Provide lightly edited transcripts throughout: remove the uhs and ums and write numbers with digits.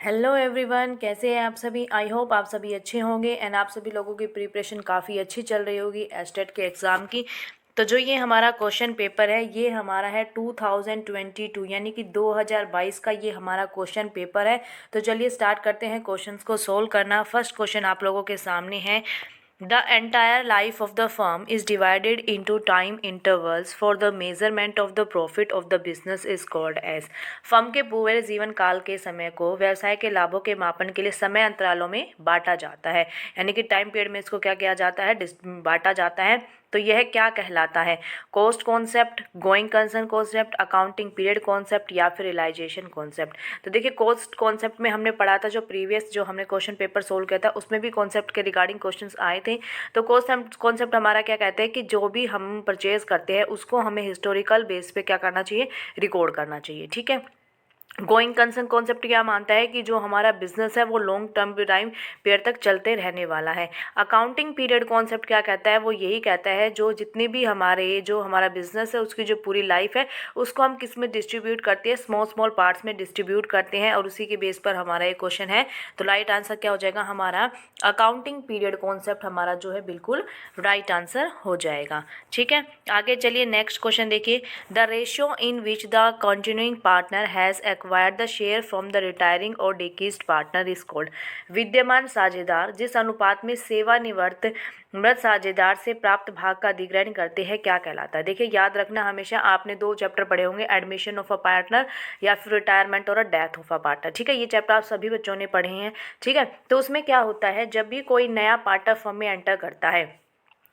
Hello everyone, कैसे हैं आप सभी। आई होप आप सभी अच्छे होंगे एंड आप सभी लोगों की प्रिपरेशन काफ़ी अच्छी चल रही होगी एस्टेट के एग्ज़ाम की। तो जो ये हमारा क्वेश्चन पेपर है ये हमारा है 2022 यानी कि 2022 का ये हमारा क्वेश्चन पेपर है। तो चलिए स्टार्ट करते हैं क्वेश्चंस को सोल्व करना। फर्स्ट क्वेश्चन आप लोगों के सामने है। The entire life of the firm is divided into time intervals for the measurement of the profit of the business is called as। Firm के पूरे जीवन काल के समय को व्यवसाय के लाभों के मापन के लिए समय अंतरालों में बांटा जाता है, यानी कि टाइम पीरियड में इसको क्या किया जाता है, बांटा जाता है। तो यह क्या कहलाता है? Cost concept, going concern concept, accounting period concept या फिर रियलाइजेशन कॉन्सेप्ट। तो देखिए कॉस्ट कॉन्सेप्ट में हमने पढ़ा था, जो प्रीवियस जो हमने क्वेश्चन पेपर सोल्व किया था उसमें भी कॉन्सेप्ट के रिगार्डिंग क्वेश्चंस आए थे। तो कॉस्ट कॉन्सेप्ट हमारा क्या कहते हैं कि जो भी हम परचेज करते हैं उसको हमें हिस्टोरिकल बेस पे क्या करना चाहिए, रिकॉर्ड करना चाहिए। ठीक है। गोइंग कंसर्न कॉन्सेप्ट क्या मानता है कि जो हमारा बिजनेस है वो लॉन्ग टर्म टाइम पीरियड तक चलते रहने वाला है। अकाउंटिंग पीरियड कॉन्सेप्ट क्या कहता है, वो यही कहता है जो जितने भी जो हमारा बिजनेस है उसकी जो पूरी लाइफ है उसको हम किस में डिस्ट्रीब्यूट करते हैं, स्मॉल स्मॉल पार्ट्स में डिस्ट्रीब्यूट करते हैं और उसी के बेस पर हमारा ये क्वेश्चन है। तो राइट आंसर क्या हो जाएगा हमारा? अकाउंटिंग पीरियड कॉन्सेप्ट हमारा जो है बिल्कुल राइट आंसर हो जाएगा। ठीक है, आगे चलिए नेक्स्ट क्वेश्चन देखिए। The ratio in which the continuing partner has acquired the share from the retiring or deceased partner is called। विद्यमान साझेदार जिस अनुपात में सेवानिवृत्त मृत साझेदार से प्राप्त भाग का अधिग्रहण करते हैं क्या कहलाता है? देखिए याद रखना हमेशा, आपने दो चैप्टर पढ़े होंगे, एडमिशन ऑफ अ पार्टनर या फिर रिटायरमेंट और डेथ ऑफ अ पार्टनर। ठीक है, ये चैप्टर आप सभी बच्चों ने पढ़े हैं। ठीक है, तो उसमें क्या होता है, जब भी कोई नया पार्टनर फर्म में एंटर करता है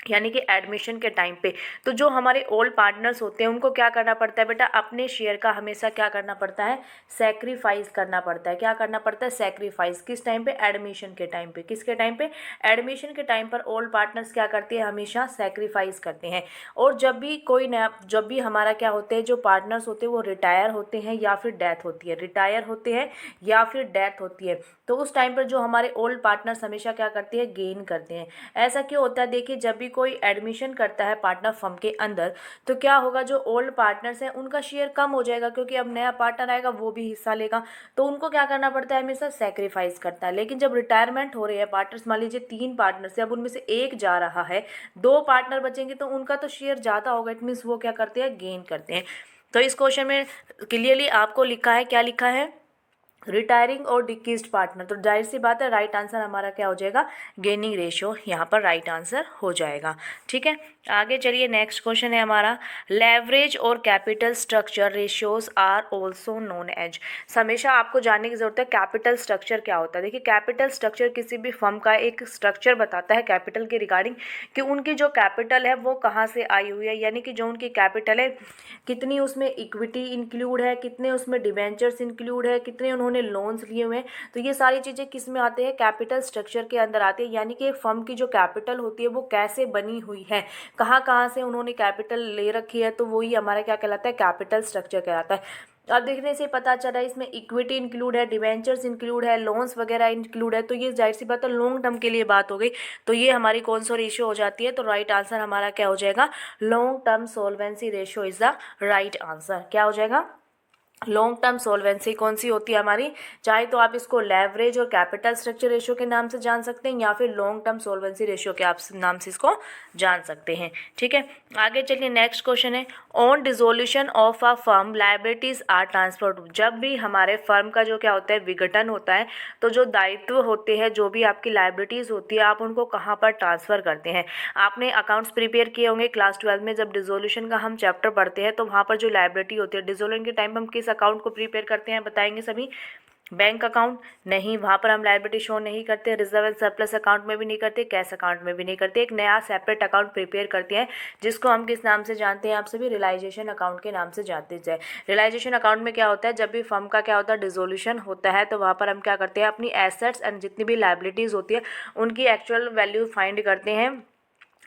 यानी कि एडमिशन के टाइम पे, तो जो हमारे ओल्ड पार्टनर्स होते हैं उनको क्या करना पड़ता है बेटा, अपने शेयर का हमेशा क्या करना पड़ता है, सेक्रीफाइस करना पड़ता है। क्या करना पड़ता है? सेक्रीफाइस। किस टाइम पे? एडमिशन के टाइम पे। किसके टाइम पे? एडमिशन के टाइम पर ओल्ड पार्टनर्स क्या करते हैं, हमेशा सेक्रीफाइस करते हैं। और जब भी हमारा क्या होते हैं, जो पार्टनर्स होते हैं वो रिटायर होते हैं या फिर डेथ होती है, रिटायर होते हैं या फिर डेथ होती है, तो उस टाइम पर जो हमारे ओल्ड पार्टनर्स हमेशा क्या करते हैं, गेन करते हैं। ऐसा क्यों होता है? देखिए जब भी कोई एडमिशन करता है पार्टनर फर्म के अंदर, तो क्या होगा, जो ओल्ड पार्टनर्स हैं उनका शेयर कम हो जाएगा, क्योंकि अब नया पार्टनर आएगा वो भी हिस्सा लेगा, तो उनको क्या करना पड़ता है, हमेशा सेक्रीफाइस करता है। लेकिन जब रिटायरमेंट हो रही है पार्टनर्स, मान लीजिए 3 पार्टनर्स है, अब उनमें से एक जा रहा है, 2 पार्टनर बचेंगे, तो उनका तो शेयर ज़्यादा होगा, इट मीन्स वो क्या करते हैं, गेन करते हैं। तो इस क्वेश्चन में क्लियरली आपको लिखा है, क्या लिखा है, रिटायरिंग और डिक्रीज्ड पार्टनर। तो जाहिर सी बात है राइट आंसर हमारा क्या हो जाएगा, गेनिंग रेशियो, यहाँ पर राइट आंसर हो जाएगा। ठीक है, आगे चलिए नेक्स्ट क्वेश्चन है हमारा। लेवरेज और capital structure ratios are also known as. हमेशा आपको जानने की जरूरत है कैपिटल स्ट्रक्चर क्या होता है। देखिए कैपिटल स्ट्रक्चर किसी भी फर्म का एक स्ट्रक्चर बताता है कैपिटल के रिगार्डिंग, कि उनकी जो कैपिटल है वो कहाँ से आई हुई है, यानी कि जो उनकी कैपिटल है कितनी उसमें इक्विटी इंक्लूड है, कितने उसमें डिवेंचर्स इंक्लूड है, कितने उन्होंने लोन्स लिए हुए हैं। तो ये सारी चीज़ें किस में आते हैं, कैपिटल स्ट्रक्चर के अंदर आती है। यानी कि एक फर्म की जो कैपिटल होती है वो कैसे बनी हुई है, कहाँ कहाँ से उन्होंने कैपिटल ले रखी है, तो वही हमारा क्या कहलाता है, कैपिटल स्ट्रक्चर कहलाता है। अब देखने से पता चला है इसमें इक्विटी इंक्लूड है, डिवेंचर्स इंक्लूड है, लोन्स वगैरह इंक्लूड है, तो ये जाहिर सी बात है लॉन्ग टर्म के लिए बात हो गई। तो ये हमारी कौन सा रेशियो हो जाती है, तो राइट आंसर हमारा क्या हो जाएगा, long term solvency ratio is the right answer. क्या हो जाएगा, लॉन्ग टर्म सोल्वेंसी कौन सी होती है हमारी, चाहे तो आप इसको लेवरेज और कैपिटल स्ट्रक्चर रेशियो के नाम से जान सकते हैं या फिर लॉन्ग टर्म सोल्वेंसी रेशियो के आप नाम से इसको जान सकते हैं। ठीक है, आगे चलिए नेक्स्ट क्वेश्चन है। On dissolution of a firm liabilities are transferred. जब भी हमारे फर्म का जो क्या होता है, विघटन होता है, तो जो दायित्व होते हैं, जो भी आपकी लाइबिलिटीज होती है, आप उनको कहाँ पर ट्रांसफर करते हैं। आपने अकाउंट्स प्रिपेयर किए होंगे क्लास 12 में, जब डिसोल्यूशन का हम चैप्टर पढ़ते हैं तो वहाँ पर जो लाइबिलिटी होती है डिसोल्यूशन के टाइम हम किस अकाउंट को प्रिपेयर करते हैं, बताएंगे सभी। बैंक अकाउंट नहीं, वहाँ पर हम लायबिलिटी शो नहीं करते, रिजर्व एंड सरप्लस अकाउंट में भी नहीं करते, कैश अकाउंट में भी नहीं करते, एक नया सेपरेट अकाउंट प्रिपेयर करते हैं जिसको हम किस नाम से जानते हैं, आप सभी रियलाइजेशन अकाउंट के नाम से जानते हैं। रियलाइजेशन अकाउंट में क्या होता है, जब भी फर्म का क्या होता है, डिसोल्यूशन होता है, तो वहाँ पर हम क्या करते हैं, अपनी एसेट्स एंड जितनी भी लायबिलिटीज़ होती है उनकी एक्चुअल वैल्यू फाइंड करते हैं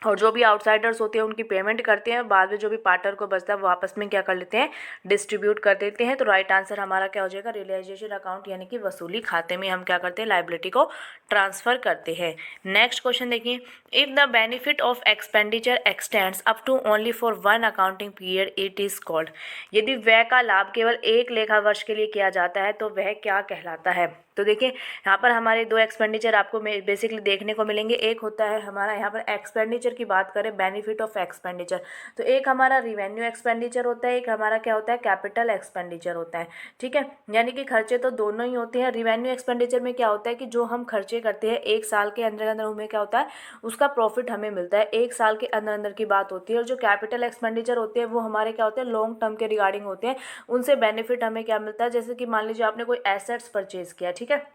और जो भी आउटसाइडर्स होते हैं उनकी पेमेंट करते हैं, बाद में जो भी पार्टनर को बचता है वो आपस में क्या कर लेते हैं, डिस्ट्रीब्यूट कर देते हैं। तो राइट आंसर हमारा क्या हो जाएगा, रियलाइजेशन अकाउंट यानी कि वसूली खाते में हम क्या करते हैं, लायबिलिटी को ट्रांसफर करते हैं। नेक्स्ट क्वेश्चन देखिए, if the benefit of expenditure extends up to only for one accounting period it is called. यदि व्यय का लाभ केवल एक लेखा वर्ष के लिए किया जाता है तो वह क्या कहलाता है। तो देखिए यहाँ पर हमारे दो एक्सपेंडिचर आपको बेसिकली देखने को मिलेंगे। एक होता है हमारा यहाँ पर एक्सपेंडिचर की बात करें, बेनिफिट ऑफ एक्सपेंडिचर, तो एक हमारा रिवेन्यू एक्सपेंडिचर होता है, एक हमारा क्या होता है, कैपिटल एक्सपेंडिचर होता है। ठीक है, यानी कि खर्चे तो दोनों ही होते हैं। रिवेन्यू एक्सपेंडिचर में क्या होता है कि जो हम खर्चे करते हैं एक साल के अंदर अंदर उनमें क्या होता है, उसका प्रॉफिट हमें मिलता है, एक साल के अंदर अंदर की बात होती है। और जो कैपिटल एक्सपेंडिचर होते हैं वो हमारे क्या होते हैं, लॉन्ग टर्म के रिगार्डिंग होते हैं, उनसे बेनिफिट हमें क्या मिलता है, जैसे कि मान लीजिए आपने कोई एसेट्स परचेज किया, ठीक है,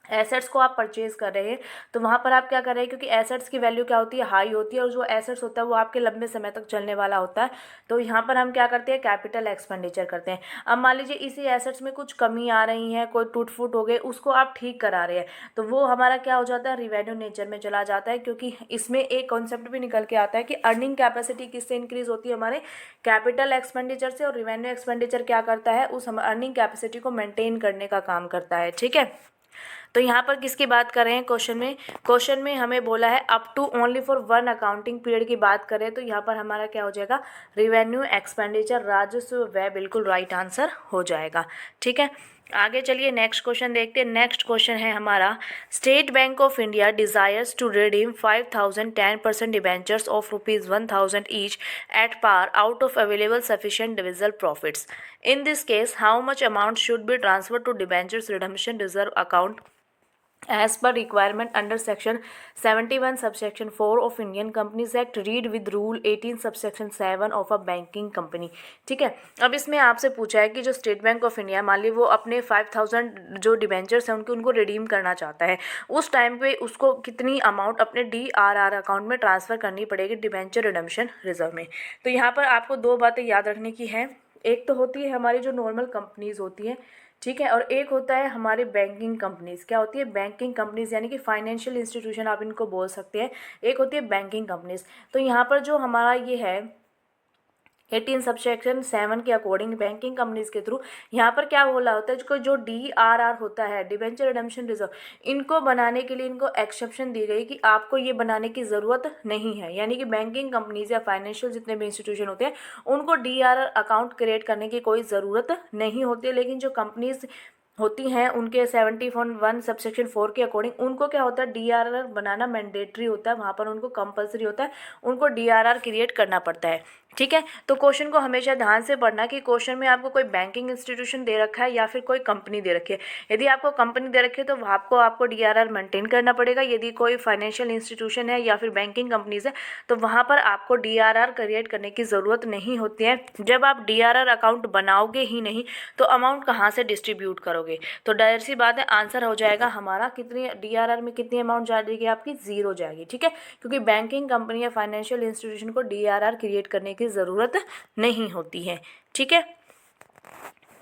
एसेट्स को आप परचेज कर रहे हैं, तो वहाँ पर आप क्या कर रहे हैं, क्योंकि एसेट्स की वैल्यू क्या होती है, हाई होती है, और जो एसेट्स होता है वो आपके लंबे समय तक चलने वाला होता है। तो यहाँ पर हम क्या करते हैं, कैपिटल एक्सपेंडिचर करते हैं। अब मान लीजिए इसी एसेट्स में कुछ कमी आ रही है, कोई टूट फूट हो गए, उसको आप ठीक करा रहे हैं, तो वो हमारा क्या हो जाता है, रिवेन्यू नेचर में चला जाता है। क्योंकि इसमें एक कॉन्सेप्ट भी निकल के आता है कि अर्निंग कैपेसिटी किससे इंक्रीज होती है, हमारे कैपिटल एक्सपेंडिचर से, और रिवेन्यू एक्सपेंडिचर क्या करता है, उस अर्निंग कैपेसिटी को मेंटेन करने का काम करता है। ठीक है, तो यहाँ पर किसकी बात कर रहे हैं क्वेश्चन में हमें बोला है up to only for one accounting period की बात करें, तो यहाँ पर हमारा क्या हो जाएगा, रिवेन्यू एक्सपेंडिचर राजस्व व्यय, बिल्कुल राइट आंसर हो जाएगा। ठीक है, आगे चलिए नेक्स्ट क्वेश्चन देखते हैं। नेक्स्ट क्वेश्चन है हमारा, State Bank of India desires to redeem 5000 10% debentures of ₹1000 each at par out of available sufficient divisible profits. In this case how much amount should be transfer to debentures redemption reserve account as per requirement under section 71 subsection 4 of Indian Companies Act, read with rule 18 subsection 7 of a banking company। ठीक है, अब इसमें आपसे पूछा है कि जो state Bank of India, मान ली वो अपने 5000 जो डिबेंचर्स हैं उनको रिडीम करना चाहता है, उस टाइम पे उसको कितनी अमाउंट अपने DRR अकाउंट में ट्रांसफ़र करनी पड़ेगी, डिबेंचर रिडम्पशन रिजर्व में। तो यहाँ पर आपको दो बातें याद रखने की हैं, एक तो होती है हमारी जो नॉर्मल कंपनीज होती हैं, ठीक है, और एक होता है हमारे बैंकिंग कंपनीज। क्या होती है, बैंकिंग कंपनीज यानी कि फाइनेंशियल इंस्टीट्यूशन आप इनको बोल सकते हैं, एक होती है बैंकिंग कंपनीज। तो यहाँ पर जो हमारा ये है 18 सबसेक्शन 7 के अकॉर्डिंग बैंकिंग कंपनीज के थ्रू यहाँ पर क्या बोला होता है, जो DRR होता है, डिबेंचर रिडम्पशन रिजर्व, इनको बनाने के लिए इनको एक्सेप्शन दी गई कि आपको ये बनाने की ज़रूरत नहीं है। यानी कि बैंकिंग कंपनीज या फाइनेंशियल जितने भी इंस्टीट्यूशन होते हैं उनको DRR अकाउंट क्रिएट करने की कोई ज़रूरत नहीं होती है। लेकिन जो कंपनीज होती हैं उनके 71 सबसेक्शन 4 के अकॉर्डिंग उनको क्या होता है, DRR बनाना मैंडेटरी होता है, वहाँ पर उनको कंपलसरी होता है, उनको DRR क्रिएट करना पड़ता है। ठीक है, तो क्वेश्चन को हमेशा ध्यान से पढ़ना कि क्वेश्चन में आपको कोई बैंकिंग इंस्टीट्यूशन दे रखा है या फिर कोई कंपनी दे रखी है। यदि आपको कंपनी दे रखी है तो आपको DRR मेंटेन करना पड़ेगा। यदि कोई फाइनेंशियल इंस्टीट्यूशन है या फिर बैंकिंग कंपनीज है तो वहाँ पर आपको DRR क्रिएट करने की ज़रूरत नहीं होती है। जब आप DRR अकाउंट बनाओगे ही नहीं तो अमाउंट कहाँ से डिस्ट्रीब्यूट करोगे, तो डायर सी बात है, आंसर हो जाएगा हमारा कितनी DRR में कितनी अमाउंट जाएगी, आपकी 0 जाएगी। ठीक है, क्योंकि बैंकिंग कंपनी या फाइनेंशियल इंस्टीट्यूशन को DRR क्रिएट करने की ज़रूरत नहीं होती है। ठीक है,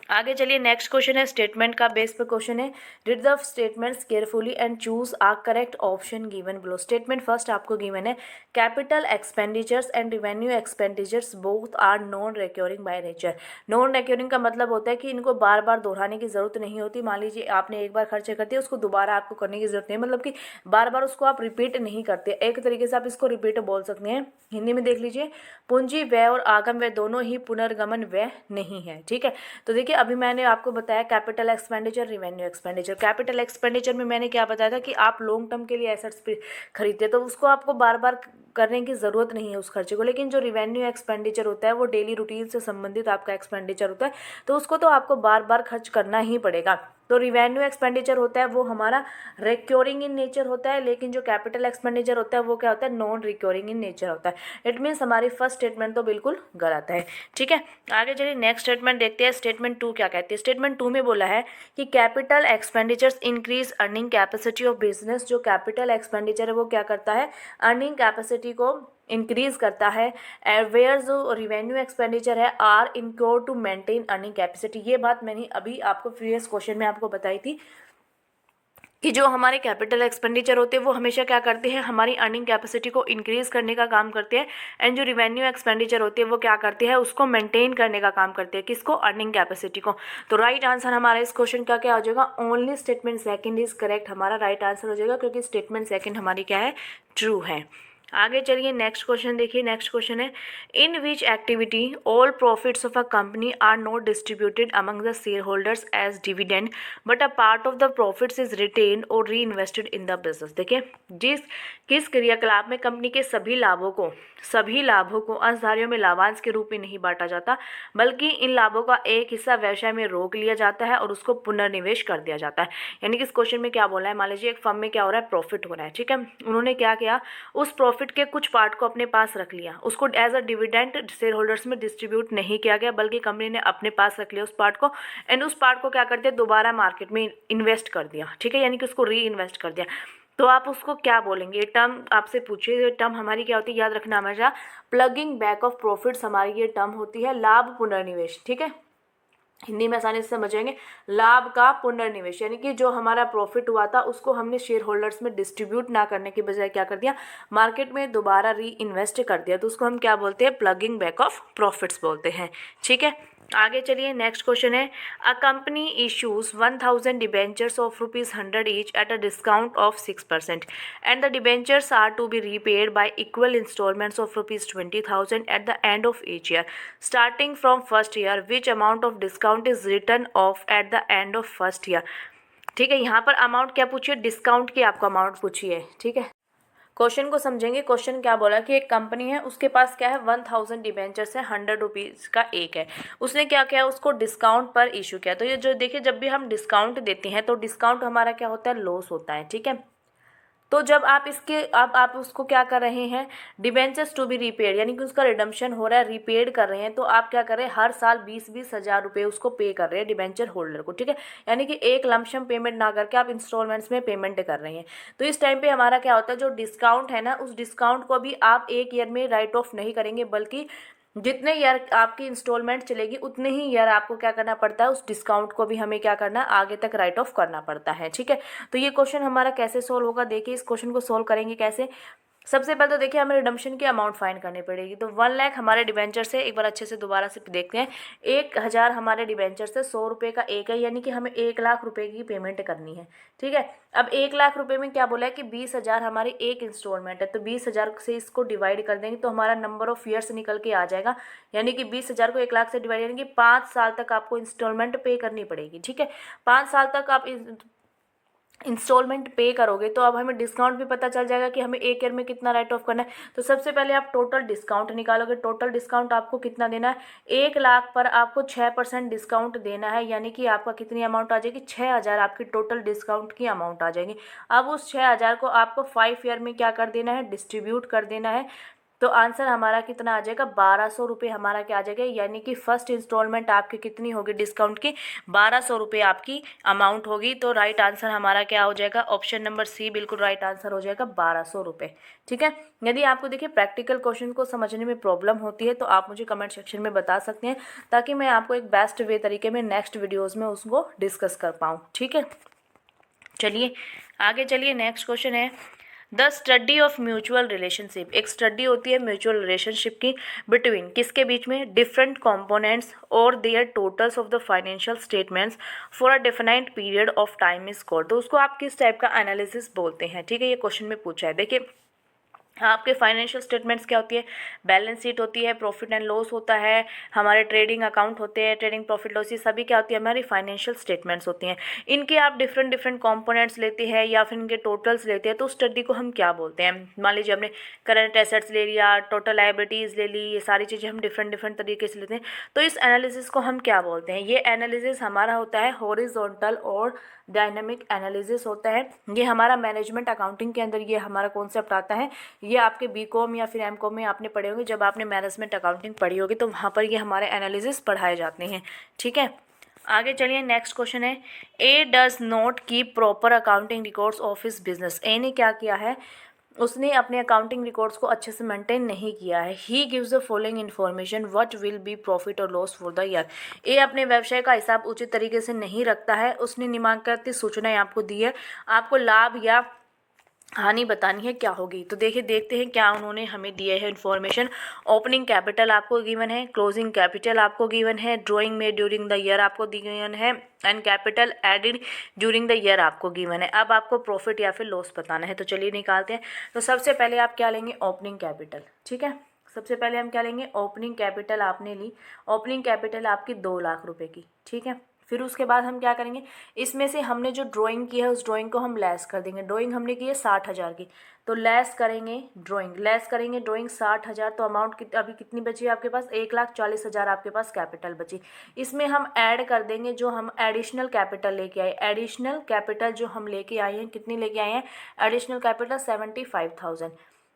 आगे चलिए नेक्स्ट क्वेश्चन है, स्टेटमेंट का बेस पे क्वेश्चन है, read the statements carefully and choose a correct option given below. Statement first आपको गिवन है, capital expenditures and revenue expenditures both are non recurring by nature. Non recurring का मतलब होता है कि इनको बार बार दोहराने की ज़रूरत नहीं होती। मान लीजिए आपने एक बार खर्चे कर दिए, उसको दोबारा आपको करने की ज़रूरत नहीं, मतलब कि बार बार उसको आप रिपीट नहीं करते। एक तरीके से आप इसको रिपीट बोल सकते हैं। हिंदी में देख लीजिए, पूंजी व्यय और आगम व्यय दोनों ही पुनर्गमन व्यय नहीं है। ठीक है, तो देखिए अभी मैंने आपको बताया capital expenditure, revenue expenditure. Capital expenditure में मैंने क्या बताया था कि आप लॉन्ग टर्म के लिए एसेट्स खरीदते हैं तो उसको आपको बार बार करने की ज़रूरत नहीं है उस खर्चे को। लेकिन जो रिवेन्यू एक्सपेंडिचर होता है वो डेली रूटीन से संबंधित आपका एक्सपेंडिचर होता है, तो उसको तो आपको बार बार खर्च करना ही पड़ेगा। तो रिवेन्यू एक्सपेंडिचर होता है वो हमारा रिक्योरिंग इन नेचर होता है, लेकिन जो कैपिटल एक्सपेंडिचर होता है वो क्या होता है, नॉन रिक्योरिंग इन नेचर होता है। इट मीन्स हमारी फर्स्ट स्टेटमेंट तो बिल्कुल गलत है। ठीक है, आगे चलिए नेक्स्ट स्टेटमेंट देखते हैं। स्टेटमेंट 2 क्या कहती है, स्टेटमेंट 2 में बोला है कि capital expenditures increase earning capacity of business. जो कैपिटल एक्सपेंडिचर है वो क्या करता है, अर्निंग कैपेसिटी को इंक्रीज करता है। वेयर जो रिवेन्यू एक्सपेंडिचर है are incurred to maintain earning capacity. ये बात मैंने अभी आपको प्रीवियस क्वेश्चन में आपको बताई थी कि जो हमारे कैपिटल एक्सपेंडिचर होते हैं वो हमेशा क्या करते हैं, हमारी अर्निंग कैपेसिटी को इंक्रीज़ करने का काम करते हैं। एंड जो रिवेन्यू एक्सपेंडिचर होती है वो क्या करते हैं, उसको मेंटेन करने का काम करते हैं, किसको, अर्निंग कैपेसिटी को। तो राइट आंसर हमारा इस क्वेश्चन का क्या हो जाएगा, only statement second is correct, हमारा राइट आंसर हो जाएगा, क्योंकि स्टेटमेंट सेकंड हमारी क्या है, ट्रू है। आगे चलिए नेक्स्ट क्वेश्चन देखिए। नेक्स्ट क्वेश्चन है, in which activity all profits of a company are not distributed among the shareholders as dividend but a part of the profits is retained और री इन्वेस्टेड इन द बिजनेस। देखिए, किस क्रियाकलाप में company के सभी लाभों को अंशधारियों में लाभांश के रूप में नहीं बांटा जाता, बल्कि इन लाभों का एक हिस्सा व्यवसाय में रोक लिया जाता है और उसको पुनर्निवेश कर दिया जाता है। यानी कि इस क्वेश्चन में क्या बोला है, मान लीजिए एक फर्म में क्या हो रहा है, प्रॉफिट हो रहा है, ठीक है। उन्होंने क्या किया, उस प्रॉफिट के कुछ पार्ट को अपने पास रख लिया, उसको as a dividend shareholders में डिस्ट्रीब्यूट नहीं किया गया, बल्कि कंपनी ने अपने पास रख लिया उस पार्ट को, एंड उस पार्ट को क्या कर दिया, दोबारा मार्केट में इन्वेस्ट कर दिया, ठीक है, यानी कि उसको री इन्वेस्ट कर दिया। तो आप उसको क्या बोलेंगे, ये टर्म आपसे पूछिए, ये टर्म हमारी क्या होती है, याद रखना हमेशा, प्लगिंग बैक ऑफ प्रॉफिट्स हमारी ये टर्म होती है, लाभ पुनर्निवेश, ठीक है। हिंदी में आसानी से समझेंगे, लाभ का पुनर्निवेश, यानी कि जो हमारा प्रॉफिट हुआ था उसको हमने शेयर होल्डर्स में डिस्ट्रीब्यूट ना करने की बजाय क्या कर दिया, मार्केट में दोबारा री इन्वेस्ट कर दिया, तो उसको हम क्या बोलते हैं, प्लगिंग बैक ऑफ प्रॉफिट्स बोलते हैं, ठीक है। आगे चलिए नेक्स्ट क्वेश्चन है, a company issues 1000 debentures of ₹100 each at a discount of 6% and the debentures are to be repaid by equal installments of ₹20,000 at the end of each year starting from first year, which amount of discount is written off at the end of first year. ठीक है, यहाँ पर amount क्या पूछिए, discount की आपको amount पूछी है, ठीक है। क्वेश्चन को समझेंगे, क्वेश्चन क्या बोला कि एक कंपनी है, उसके पास क्या है, 1000 डिबेंचर्स है, ₹100 का एक है, उसने क्या किया, उसको डिस्काउंट पर इशू किया। तो ये जो देखिए, जब भी हम डिस्काउंट देते हैं तो डिस्काउंट हमारा क्या होता है, लॉस होता है, ठीक है। तो जब आप इसके अब आप उसको क्या कर रहे हैं, डिबेंचर्स टू बी रीपेड, यानी कि उसका रिडम्पशन हो रहा है, रीपेड कर रहे हैं, तो आप क्या कर रहे हैं, हर साल 20-20 हज़ार रुपये उसको पे कर रहे हैं डिबेंचर होल्डर को, ठीक है। यानी कि एक लमसम पेमेंट ना करके आप इंस्टॉलमेंट्स में पेमेंट कर रहे हैं। तो इस टाइम पे हमारा क्या होता है, जो डिस्काउंट है ना, उस डिस्काउंट को भी आप एक ईयर में राइट ऑफ नहीं करेंगे, बल्कि जितने ईयर आपकी इंस्टॉलमेंट चलेगी उतने ही ईयर आपको क्या करना पड़ता है, उस डिस्काउंट को भी हमें क्या करना है, आगे तक राइट ऑफ करना पड़ता है, ठीक है। तो ये क्वेश्चन हमारा कैसे सोल्व होगा, देखिए इस क्वेश्चन को सोल्व करेंगे कैसे। सबसे पहले तो देखिए, हमें रिडम्पशन की अमाउंट फाइंड करनी पड़ेगी। तो 1 लाख हमारे डिबेंचर से, एक बार अच्छे से दोबारा से देखते हैं, 1000 हमारे डिबेंचर से, 100 रुपये का एक है, यानी कि हमें 1 लाख रुपए की पेमेंट करनी है, ठीक है। अब 1 लाख रुपए में क्या बोला है कि 20,000 हमारी एक इंस्टॉलमेंट है, तो 20,000 से इसको डिवाइड कर देंगे तो हमारा नंबर ऑफ ईयर्स निकल के आ जाएगा, यानी कि 20,000 को 1 लाख से डिवाइड, यानी कि 5 साल तक आपको इंस्टॉलमेंट पे करनी पड़ेगी, ठीक है। 5 साल तक आप इंस्टॉलमेंट पे करोगे तो अब हमें डिस्काउंट भी पता चल जाएगा कि हमें एक ईयर में कितना राइट ऑफ करना है। तो सबसे पहले आप टोटल डिस्काउंट निकालोगे, टोटल डिस्काउंट आपको कितना देना है, 1 लाख पर आपको 6% डिस्काउंट देना है, यानी कि आपका कितनी अमाउंट आ जाएगी, 6,000 आपकी टोटल डिस्काउंट की अमाउंट आ जाएगी। अब उस 6,000 को आपको 5 ईयर में क्या कर देना है, डिस्ट्रीब्यूट कर देना है। तो आंसर हमारा कितना आ जाएगा, 1200 रुपये हमारा क्या आ जाएगा, यानी कि फर्स्ट इंस्टॉलमेंट आपकी कितनी होगी डिस्काउंट की, 1200 रुपये आपकी अमाउंट होगी। तो राइट आंसर हमारा क्या हो जाएगा, ऑप्शन नंबर सी बिल्कुल राइट आंसर हो जाएगा, 1200 रुपये, ठीक है। यदि आपको देखिए प्रैक्टिकल क्वेश्चन को समझने में प्रॉब्लम होती है तो आप मुझे कमेंट सेक्शन में बता सकते हैं, ताकि मैं आपको एक बेस्ट वे तरीके में नेक्स्ट वीडियोज़ में उसको डिस्कस कर पाऊँ, ठीक है। चलिए आगे चलिए, नेक्स्ट क्वेश्चन है, the study of mutual relationship, एक स्टडी होती है म्यूचुअल रिलेशनशिप की, बिटवीन किसके बीच में, डिफरेंट कंपोनेंट्स और their totals of the financial statements for a defined period of time is called. तो उसको आप किस टाइप का एनालिसिस बोलते हैं, ठीक है, ये क्वेश्चन में पूछा है। देखिए, आपके फाइनेंशियल स्टेटमेंट्स क्या होती है, बैलेंस शीट होती है, प्रॉफिट एंड लॉस होता है, हमारे ट्रेडिंग अकाउंट होते हैं, ट्रेडिंग प्रॉफिट लॉस, ये सभी क्या होती है, हमारी फाइनेंशियल स्टेटमेंट्स होती हैं। इनके आप डिफरेंट डिफरेंट कंपोनेंट्स लेते हैं या फिर इनके टोटल्स लेते हैं, तो स्टडी को हम क्या बोलते हैं। मान लीजिए हमने करंट एसेट्स ले लिया, टोटल लायबिलिटीज़ ले ली, ये सारी चीज़ें हम डिफरेंट डिफरेंट तरीके से लेते हैं, तो इस एनालिसिस को हम क्या बोलते हैं। ये एनालिसिस हमारा होता है हॉरिजॉन्टल और डायनामिक एनालिसिस होता है। ये हमारा मैनेजमेंट अकाउंटिंग के अंदर ये हमारा कॉन्सेप्ट आता है। ये आपके बीकॉम या फिर एमकॉम में आपने पढ़े होंगे, जब आपने मैनेजमेंट अकाउंटिंग पढ़ी होगी तो वहाँ पर ये हमारे एनालिसिस पढ़ाए जाते हैं, ठीक है। आगे चलिए, नेक्स्ट क्वेश्चन है, A does not keep proper accounting records of his business. A ने क्या किया है, उसने अपने अकाउंटिंग रिकॉर्ड्स को अच्छे से मेंटेन नहीं किया है। He gives the following information what will be profit और लॉस फॉर द ईयर। ए अपने व्यवसाय का हिसाब उचित तरीके से नहीं रखता है। उसने निम्नलिखित सूचनाएं आपको दी है, आपको लाभ या हानि बतानी है क्या होगी। तो देखिए देखते हैं क्या उन्होंने हमें दिया है इन्फॉर्मेशन। ओपनिंग कैपिटल आपको गिवन है, क्लोजिंग कैपिटल आपको गिवन है, ड्राइंग में ड्यूरिंग द ईयर आपको गिवन है, and capital added during the year आपको गिवन है। अब आपको प्रॉफिट या फिर लॉस बताना है। तो चलिए निकालते हैं। तो सबसे पहले आप क्या लेंगे, ओपनिंग कैपिटल। ठीक है, सबसे पहले हम क्या लेंगे, ओपनिंग कैपिटल आपने ली। ओपनिंग कैपिटल आपकी 2 लाख रुपए की। ठीक है, फिर उसके बाद हम क्या करेंगे, इसमें से हमने जो ड्राइंग की है उस ड्राइंग को हम लेस कर देंगे। ड्राइंग हमने की है 60,000 की, तो लेस करेंगे ड्राइंग, लेस करेंगे ड्राइंग 60,000। तो अमाउंट अभी कितनी बची है आपके पास, 1,40,000 आपके पास कैपिटल बची। इसमें हम ऐड कर देंगे जो हम एडिशनल कैपिटल लेके आए। एडिशनल कैपिटल जो हम लेके आए हैं, कितनी लेके आए हैं, एडिशनल कैपिटल 75,000।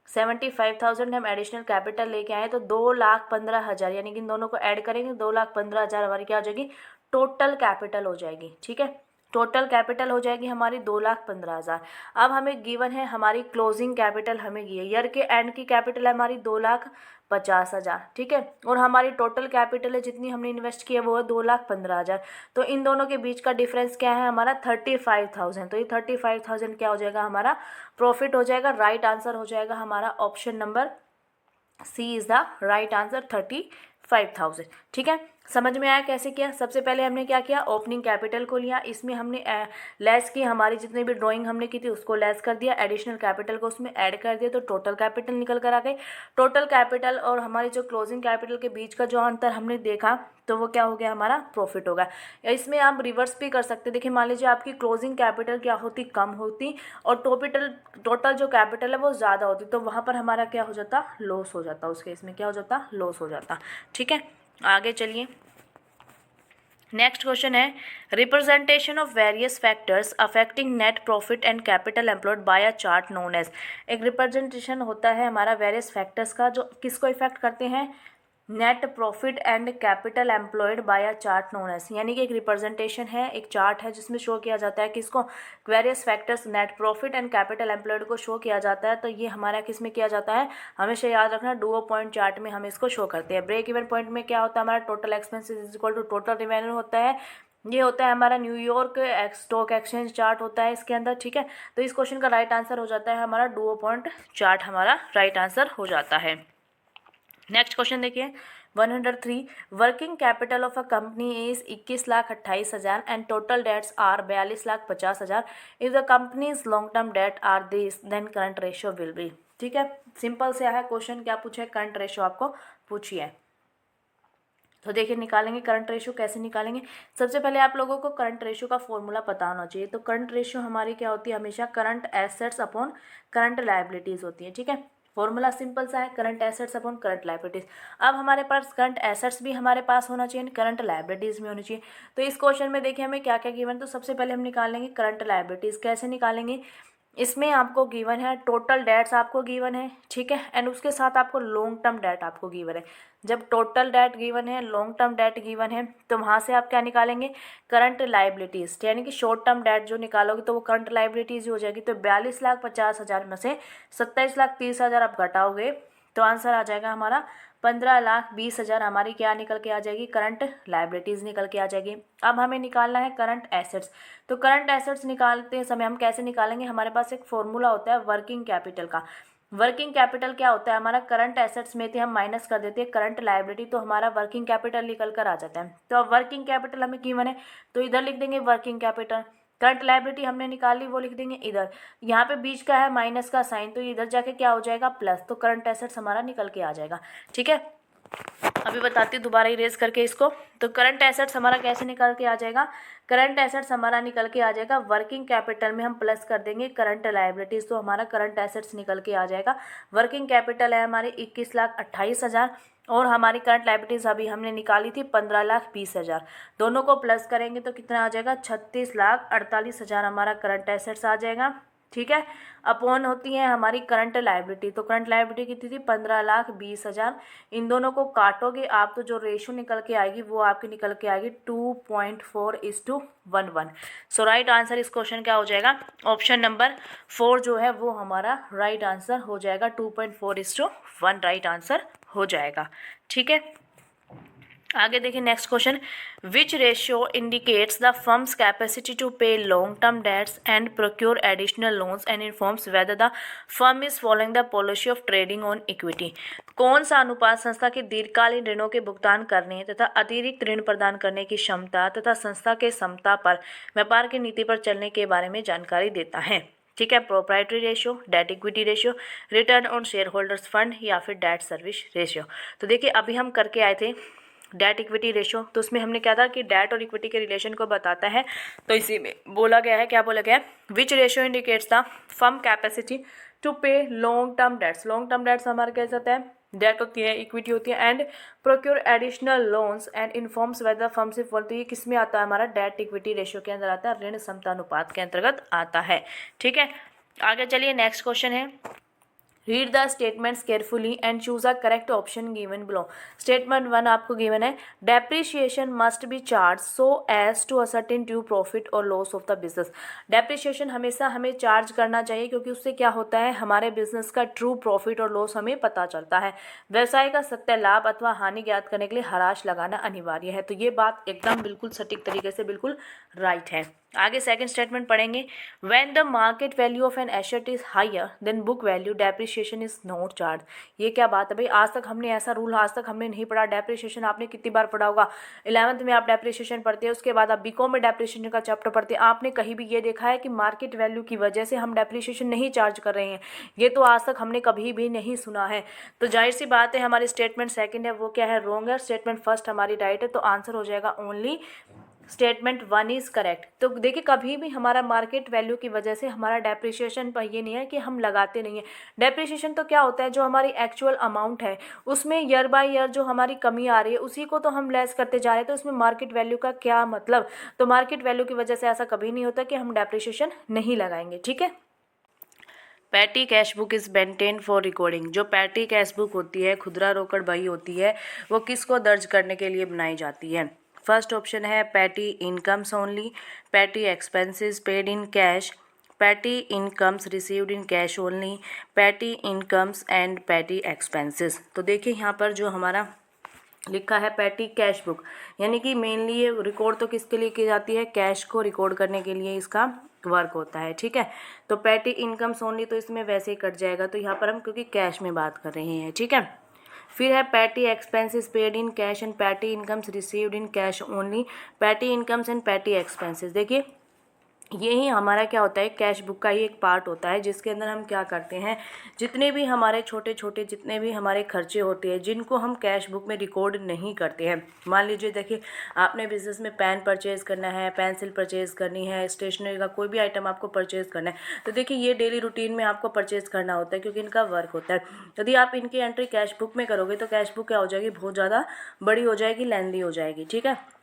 75,000 हम एडिशनल कैपिटल लेके आए, तो 2,15,000, यानी कि इन दोनों को ऐड करेंगे 2,15,000 हमारी क्या हो जाएगी, टोटल कैपिटल हो जाएगी। ठीक है, टोटल कैपिटल हो जाएगी हमारी 2,15,000। अब हमें गिवन है हमारी क्लोजिंग कैपिटल, हमें ईयर के एंड की कैपिटल है हमारी 2,50,000। ठीक है, और हमारी टोटल कैपिटल है जितनी हमने इन्वेस्ट किया वो है 2,15,000। तो इन दोनों के बीच का डिफरेंस क्या है हमारा, 35,000। तो ये 35,000 क्या हो जाएगा, हमारा प्रॉफिट हो जाएगा। राइट आंसर हो जाएगा हमारा option number C is the right answer, 35,000। ठीक है, समझ में आया कैसे किया। सबसे पहले हमने क्या किया, ओपनिंग कैपिटल को लिया, इसमें हमने लेस की, हमारी जितनी भी ड्राइंग हमने की थी उसको लेस कर दिया, एडिशनल कैपिटल को उसमें ऐड कर दिया, तो टोटल कैपिटल निकल कर आ गई। टोटल कैपिटल और हमारी जो क्लोजिंग कैपिटल के बीच का जो अंतर हमने देखा, तो वो क्या हो गया, हमारा प्रॉफिट होगा। इसमें आप रिवर्स भी कर सकते। देखिए मान लीजिए आपकी क्लोजिंग कैपिटल क्या होती, कम होती, और टोटल जो कैपिटल है वो ज़्यादा होती, तो वहाँ पर हमारा क्या हो जाता, लॉस हो जाता। उस केस में क्या हो जाता, लॉस हो जाता। ठीक है, आगे चलिए। नेक्स्ट क्वेश्चन है, representation of various factors affecting net profit and capital employed by a chart known as. एक रिप्रेजेंटेशन होता है हमारा वेरियस फैक्टर्स का, जो किसको इफेक्ट करते हैं, net profit and capital employed by a chart known as. यानी कि एक रिप्रेजेंटेशन है, एक चार्ट है जिसमें शो किया जाता है किसको, various factors net profit and capital employed को शो किया जाता है। तो ये हमारा किस में किया जाता है, हमेशा याद रखना, डुओ पॉइंट चार्ट में हम इसको शो करते हैं। ब्रेक इवन पॉइंट में क्या होता है, हमारा total expenses is equal to total revenue होता है। ये होता है हमारा न्यूयॉर्क स्टॉक एक्सचेंज चार्ट होता है इसके अंदर। ठीक है, तो इस क्वेश्चन का राइट आंसर हो जाता है हमारा डुओ पॉइंट चार्ट, हमारा राइट आंसर हो जाता है। नेक्स्ट क्वेश्चन देखिए, 103, working capital of a company is 21,28,000 and total debts are 42,50,000। If the company's long term debt are this then current ratio will be. ठीक है, सिंपल से है question, क्या पूछे, करंट रेशियो आपको पूछिए। तो देखिए निकालेंगे करंट रेशियो, कैसे निकालेंगे। सबसे पहले आप लोगों को करंट रेशियो का फॉर्मूला पता होना चाहिए। तो करंट रेशियो हमारी क्या होती है, हमेशा current assets upon current liabilities होती है। ठीक है, फॉर्मूला सिंपल सा है, current assets upon current liabilities. अब हमारे पास करंट एसेट्स भी हमारे पास होना चाहिए, करंट लायबिलिटीज भी होनी चाहिए। तो इस क्वेश्चन में देखिए हमें क्या क्या गिवन। तो सबसे पहले हम निकालेंगे करंट लायबिलिटीज। कैसे निकालेंगे, इसमें आपको गिवन है टोटल डेट्स आपको गिवन है। ठीक है, एंड उसके साथ आपको लॉन्ग टर्म डेट आपको गिवन है। जब टोटल डेट गिवन है, लॉन्ग टर्म डेट गिवन है, तो वहाँ से आप क्या निकालेंगे, करंट लाइबिलिटीज़, यानी कि शॉर्ट टर्म डेट जो निकालोगे तो वो करंट लाइबिलिटीज़ हो जाएगी। तो 42,50,000 में से 27,30,000 आप घटाओगे तो आंसर आ जाएगा हमारा 15,20,000। हमारी क्या निकल के आ जाएगी, करंट लाइबिलिटीज़ निकल के आ जाएगी। अब हमें निकालना है करंट एसेट्स। तो करंट एसेट्स निकालते समय हम कैसे निकालेंगे, हमारे पास एक फॉर्मूला होता है वर्किंग कैपिटल का। वर्किंग कैपिटल क्या होता है, हमारा करंट एसेट्स में थे हम माइनस कर देते हैं करंट लायबिलिटी, तो हमारा वर्किंग कैपिटल निकल कर आ जाता है। तो अब वर्किंग कैपिटल हमें गिवन है तो इधर लिख देंगे वर्किंग कैपिटल। करंट लायबिलिटी हमने निकाली वो लिख देंगे इधर। यहाँ पे बीच का है माइनस का साइन, तो इधर जाके क्या हो जाएगा, प्लस। तो करंट एसेट्स हमारा निकल के आ जाएगा। ठीक है, अभी बताती हूँ दोबारा इरेज करके इसको। तो करंट एसेट्स हमारा कैसे निकल के आ जाएगा, करंट एसेट्स हमारा निकल के आ जाएगा वर्किंग कैपिटल में हम प्लस कर देंगे करंट लायबिलिटीज़, तो हमारा करंट एसेट्स निकल के आ जाएगा। वर्किंग कैपिटल है हमारी 21,28,000 और हमारी करंट लायबिलिटीज़ अभी हमने निकाली थी 15,20,000। दोनों को प्लस करेंगे तो कितना आ जाएगा, 36,48,000 हमारा करंट एसेट्स आ जाएगा। ठीक है। अपॉन होती है हमारी करंट लायबिलिटी, तो करंट लायबिलिटी कितनी थी 15,20,000। इन दोनों को काटोगे आप तो जो रेशो निकल के आएगी वो आपकी निकल के आएगी 2.4:11। सो राइट आंसर इस क्वेश्चन क्या हो जाएगा, ऑप्शन नंबर 4 जो है वो हमारा राइट आंसर हो जाएगा, 2.4:1 राइट आंसर हो जाएगा। ठीक है, आगे देखिए next question, which ratio indicates the firm's capacity to pay long term debts and procure additional loans and informs whether the firm is following the policy of trading on equity. कौन सा अनुपात संस्था के दीर्घकालीन ऋणों के भुगतान करने तथा अतिरिक्त ऋण प्रदान करने की क्षमता तथा संस्था के क्षमता पर व्यापार की नीति पर चलने के बारे में जानकारी देता है। ठीक है, proprietary ratio, debt equity ratio, return on share holders fund या फिर डेट सर्विस रेशियो। तो देखिए अभी हम करके आए थे डेट इक्विटी रेशियो, तो उसमें हमने क्या था कि डेट और इक्विटी के रिलेशन को बताता है। तो इसी में बोला गया है, क्या बोला गया है, which ratio indicates the firm capacity to pay long term debts. Long term debts हमारे कैसे होता है, डेट होती है, इक्विटी होती है, and procure additional loans and informs whether firm से बोलते ये किस में आता है, हमारा डेट इक्विटी रेशियो के अंदर आता है, ऋण समता अनुपात के अंतर्गत आता है। ठीक है, आगे चलिए नेक्स्ट क्वेश्चन है, read the statements carefully and choose a correct option given below. Statement 1 आपको गिवन है, depreciation must be charge so as to ascertain due profit और loss of the business. Depreciation हमेशा हमें चार्ज करना चाहिए क्योंकि उससे क्या होता है, हमारे बिजनेस का ट्रू प्रॉफिट और लॉस हमें पता चलता है। व्यवसाय का सत्य लाभ अथवा हानि ज्ञात करने के लिए हराश लगाना अनिवार्य है। तो ये बात एकदम बिल्कुल सटीक तरीके से बिल्कुल राइट है। आगे सेकंड स्टेटमेंट पढ़ेंगे, when the market value of an asset is higher than book value depreciation is not charge. ये क्या बात है भाई, आज तक हमने ऐसा रूल आज तक हमने नहीं पढ़ा। डेप्रिसिएशन आपने कितनी बार पढ़ा होगा, 11th में आप डेप्रिसिएशन पढ़ते हैं, उसके बाद आप बीकॉम में डेप्रिसिएशन का चैप्टर पढ़ते हैं। आपने कहीं भी ये देखा है कि मार्केट वैल्यू की वजह से हम डेप्रिसिएशन नहीं चार्ज कर रहे हैं, ये तो आज तक हमने कभी भी नहीं सुना है। तो जाहिर सी बात है हमारी स्टेटमेंट सेकेंड है वो क्या है, रॉन्ग है। स्टेटमेंट फर्स्ट हमारी राइट है, तो आंसर हो जाएगा ओनली स्टेटमेंट 1 इज करेक्ट। तो देखिए कभी भी हमारा मार्केट वैल्यू की वजह से हमारा डेप्रिसिएशन पर ये नहीं है कि हम लगाते नहीं है। डेप्रिसिएशन तो क्या होता है, जो हमारी एक्चुअल अमाउंट है उसमें ईयर बाय ईयर जो हमारी कमी आ रही है उसी को तो हम लेस करते जा रहे हैं, तो इसमें मार्केट वैल्यू का क्या मतलब। तो मार्केट वैल्यू की वजह से ऐसा कभी नहीं होता कि हम डेप्रिसिएशन नहीं लगाएंगे। ठीक है, petty cash book is maintain for recording. जो पैटी कैश बुक होती है, खुदरा रोकड़ बही होती है, वो किसको दर्ज करने के लिए बनाई जाती है। फर्स्ट ऑप्शन है petty incomes only, petty expenses paid in cash, petty incomes received in cash only, petty incomes and petty expenses. तो देखिए यहाँ पर जो हमारा लिखा है पैटी कैश बुक, यानी कि मेनली ये रिकॉर्ड तो किसके लिए की जाती है, कैश को रिकॉर्ड करने के लिए इसका वर्क होता है। ठीक है, तो पैटी इनकम्स ओनली तो इसमें वैसे ही कट जाएगा, तो यहाँ पर हम क्योंकि कैश में बात कर रहे हैं। ठीक है, फिर है petty expenses paid in cash and petty incomes received in cash only, petty incomes and petty expenses. देखिए यही हमारा क्या होता है, कैश बुक का ही एक पार्ट होता है जिसके अंदर हम क्या करते हैं, जितने भी हमारे छोटे छोटे जितने भी हमारे खर्चे होते हैं जिनको हम कैश बुक में रिकॉर्ड नहीं करते हैं। मान लीजिए देखिए आपने बिजनेस में पेन परचेज़ करना है, पेंसिल परचेज़ करनी है, स्टेशनरी का कोई भी आइटम आपको परचेज़ करना है, तो देखिए ये डेली रूटीन में आपको परचेज़ करना होता है क्योंकि इनका वर्क होता है। यदि आप इनकी एंट्री कैश बुक में करोगे तो कैश बुक क्या हो जाएगी, बहुत ज़्यादा बड़ी हो जाएगी, लेंदी हो जाएगी। ठीक है,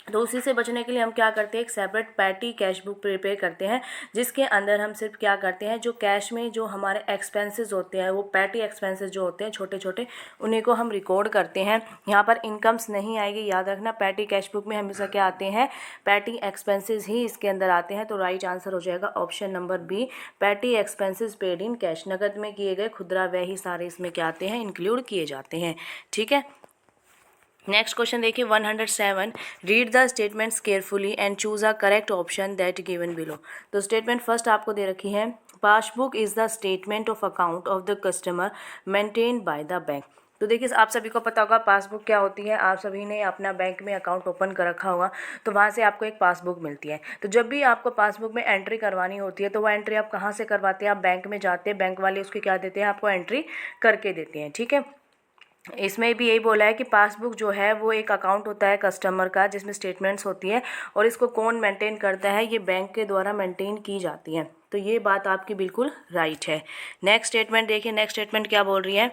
तो उसी से बचने के लिए हम क्या करते हैं, एक separate petty cash book prepare करते हैं जिसके अंदर हम सिर्फ क्या करते हैं, जो कैश में जो हमारे एक्सपेंसेस होते हैं वो पैटी एक्सपेंसेस जो होते हैं छोटे छोटे उन्हीं को हम रिकॉर्ड करते हैं। यहाँ पर इनकम्स नहीं आएगी, याद रखना। पैटी कैश बुक में हमेशा क्या आते हैं, पैटी एक्सपेंसेस ही इसके अंदर आते हैं। तो राइट आंसर हो जाएगा option number B, petty expenses paid in cash. नकद में किए गए खुदरा व्यय ही सारे इसमें क्या आते हैं, इंक्लूड किए जाते हैं। ठीक है, नेक्स्ट क्वेश्चन देखिए 107, read the statements carefully and choose a correct option that given below. तो स्टेटमेंट फर्स्ट आपको दे रखी है, passbook is the statement of account of the customer maintained by the bank. तो देखिए आप सभी को पता होगा पासबुक क्या होती है, आप सभी ने अपना बैंक में अकाउंट ओपन कर रखा होगा तो वहाँ से आपको एक पासबुक मिलती है। तो जब भी आपको पासबुक में एंट्री करवानी होती है तो वो एंट्री आप कहाँ से करवाते हैं, आप बैंक में जाते हैं, बैंक वाले उसकी क्या देते हैं, आपको एंट्री करके देते हैं। ठीक है, इसमें भी यही बोला है कि पासबुक जो है वो एक अकाउंट होता है कस्टमर का जिसमें स्टेटमेंट्स होती है और इसको कौन मेंटेन करता है, ये बैंक के द्वारा मेंटेन की जाती है। तो ये बात आपकी बिल्कुल राइट है। नेक्स्ट स्टेटमेंट देखिए, नेक्स्ट स्टेटमेंट क्या बोल रही है,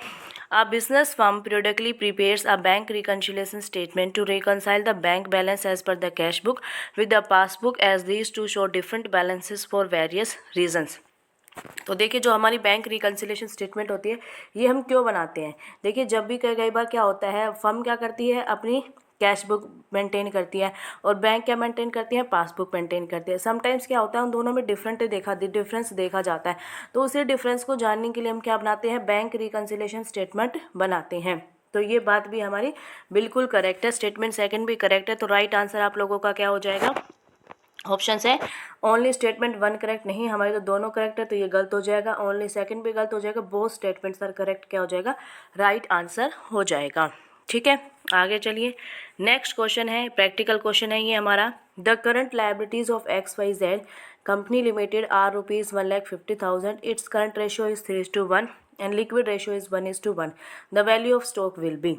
a business firm periodically prepares a bank reconciliation statement to reconcile the bank balance as per the cash book with the passbook as these two show different balances for various reasons। तो देखिए जो हमारी bank reconciliation statement होती है ये हम क्यों बनाते हैं। देखिए जब भी कई बार क्या होता है, फर्म क्या करती है, अपनी कैश बुक मेंटेन करती है और बैंक क्या मेंटेन करती है, पासबुक मेंटेन करती है। समटाइम्स क्या होता है उन दोनों में डिफरेंस देखा जाता है। तो उसी डिफरेंस को जानने के लिए हम क्या बनाते हैं, बैंक रिकन्सिलेशन स्टेटमेंट बनाते हैं। तो ये बात भी हमारी बिल्कुल करेक्ट है, स्टेटमेंट सेकंड भी करेक्ट है। तो राइट आंसर आप लोगों का क्या हो जाएगा, ऑप्शन है ओनली स्टेटमेंट वन करेक्ट। नहीं, हमारी तो दोनों करेक्ट है, तो ये गलत हो जाएगा, ओनली सेकंड भी गलत हो जाएगा, बोथ स्टेटमेंट्स आर करेक्ट क्या हो जाएगा, राइट आंसर हो जाएगा। ठीक है, आगे चलिए। नेक्स्ट क्वेश्चन है, प्रैक्टिकल क्वेश्चन है ये हमारा। The current liabilities of XYZ company limited are ₹1,50,000, its current ratio is 3:1 and liquid ratio is 1:1। The value of stock will be